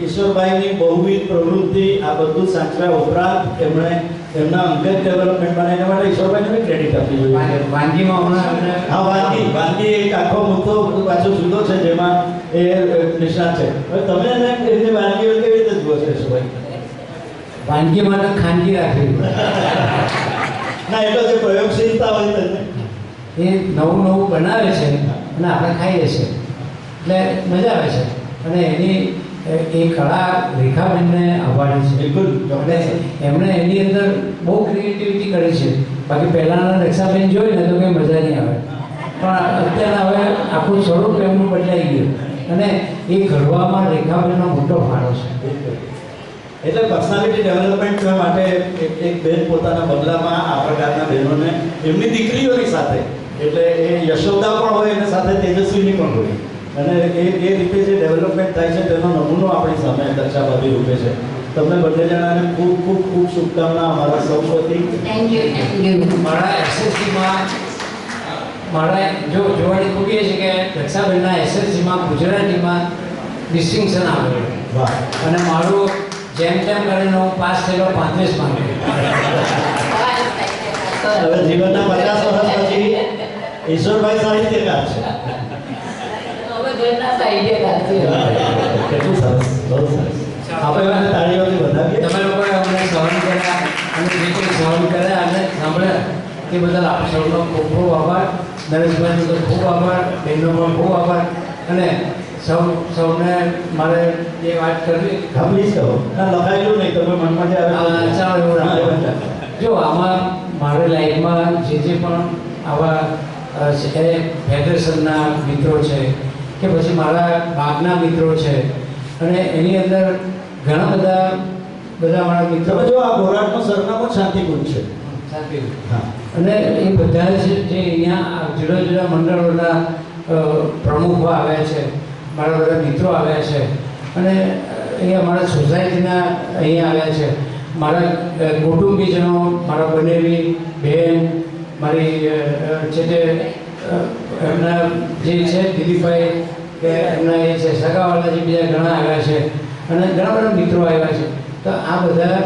ઈશ્વરભાઈની બહુવિધ પ્રવૃત્તિ આ બધું સાચવ્યા ઉપરાંત એમણે એમના અંગત ડેવલપમેન્ટમાં એના માટે ઈશ્વરભાઈને ક્રેડિટ આપવી જોઈએ. વાનગીમાં હમણાં હા, વાનગી એક આખો મુદ્દો પાછો જુદો છે જેમાં એ નિષ્ણાત છે. હવે તમે એને એની વાનગીઓ કેવી રીતે જુઓ છો ઈશ્વરભાઈ? વાનગીમાં તો ખાનગી રાખી ના, એટલો જે પ્રયોગશીલતા હોય તમને એ નવું નવું બનાવે છે અને આપણે ખાઈએ છીએ એટલે મજા આવે છે. અને એની એ કળા રેખાબેનને આવવાની છે. બિલકુલ. અને એમણે એની અંદર બહુ ક્રિએટિવિટી કરી છે. બાકી પહેલાંના રક્ષાબેન જોઈ ને તો કંઈ મજા નહીં આવે, પણ અત્યારે હવે આખું સ્વરૂપ એમનું બદલાઈ ગયું અને એ ઘડવામાં રેખાબેનનો મોટો ફાળો છે. એટલે પર્સનાલિટી ડેવલપમેન્ટ માટે એક બેન પોતાના બંગલામાં આ પ્રકારના બહેનોને એમની દીકરીઓની સાથે, એટલે એ યશોદા પણ હોય અને સાથે તેજસ્વીની પણ હોય, અને એ રીતે જે ડેવલપમેન્ટ થાય છે તેનો નમૂનો આપણી સામે દક્ષાભાભી રૂપે છે. તમને બંને જણાને ખૂબ ખૂબ ખૂબ શુભકામના અમારા સૌ વતી. Thank you. મારા એસએસસીમાં મારે જોવાની ખૂબી છે કે દક્ષાબેનના એસએસસીમાં ગુજરાતીમાં ડિસ્ટિંક્શન આવેલું. વાહ. અને મારું જેમ તેમ કરીને હું પાસ થયેલો 35 માર્કે. હવે જીવનના 50 વર્ષ પછી ઈશ્વરભાઈ સાહિત્યકાર છે. કેટલું સરસ, બહુ સરસ. આપણે એમને તાળીઓથી વધાવીએ. તમે લોકોએ અમને સહન કર્યા અને જે કંઈ સહન કર્યા અને સાંભળ્યા તે બદલ આપ સૌનો ખૂબ ખૂબ આભાર. નરેશભાઈનો તો ખૂબ આભાર, બેનનો પણ ખૂબ આભાર. અને સૌને મારે જે વાત કરવી પ્લીઝ કહો. ના, લખાયેલું નહીં, તમે મનમાં જે આવે. ચાલો એવું રાખો. જો આમાં મારી લાઈફમાં જે પણ આવા ફેડરેશનના મિત્રો છે કે પછી મારા બાપના મિત્રો છે, અને એની અંદર ઘણા બધા મારા મિત્રો. તમે જો આ બોરાટનું સરનામું શાંતિકુંજ છે. શાંતિકુંજ. હા. અને એ બધા જ જે અહીંયા જુદા જુદા મંડળોના પ્રમુખો આવ્યા છે, મારા બધા મિત્રો આવ્યા છે, અને અહીંયા મારા સોસાયટીના અહીંયા આવ્યા છે, મારા કુટુંબીજનો, મારા બનેવી બહેન, મારી છે તે એમના જે છે દિલીપભાઈ કે એમના એ છે સગાવાળા, જે બીજા ઘણા આવ્યા છે, અને ઘણા બધા મિત્રો આવ્યા છે. તો આ બધા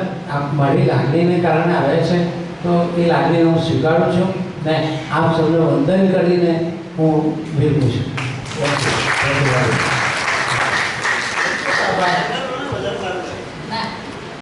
મારી લાગણીને કારણે આવ્યા છે. તો એ લાગણીને હું સ્વીકારું છું ને આપ સૌને વંદન કરીને હું વિરમું છું.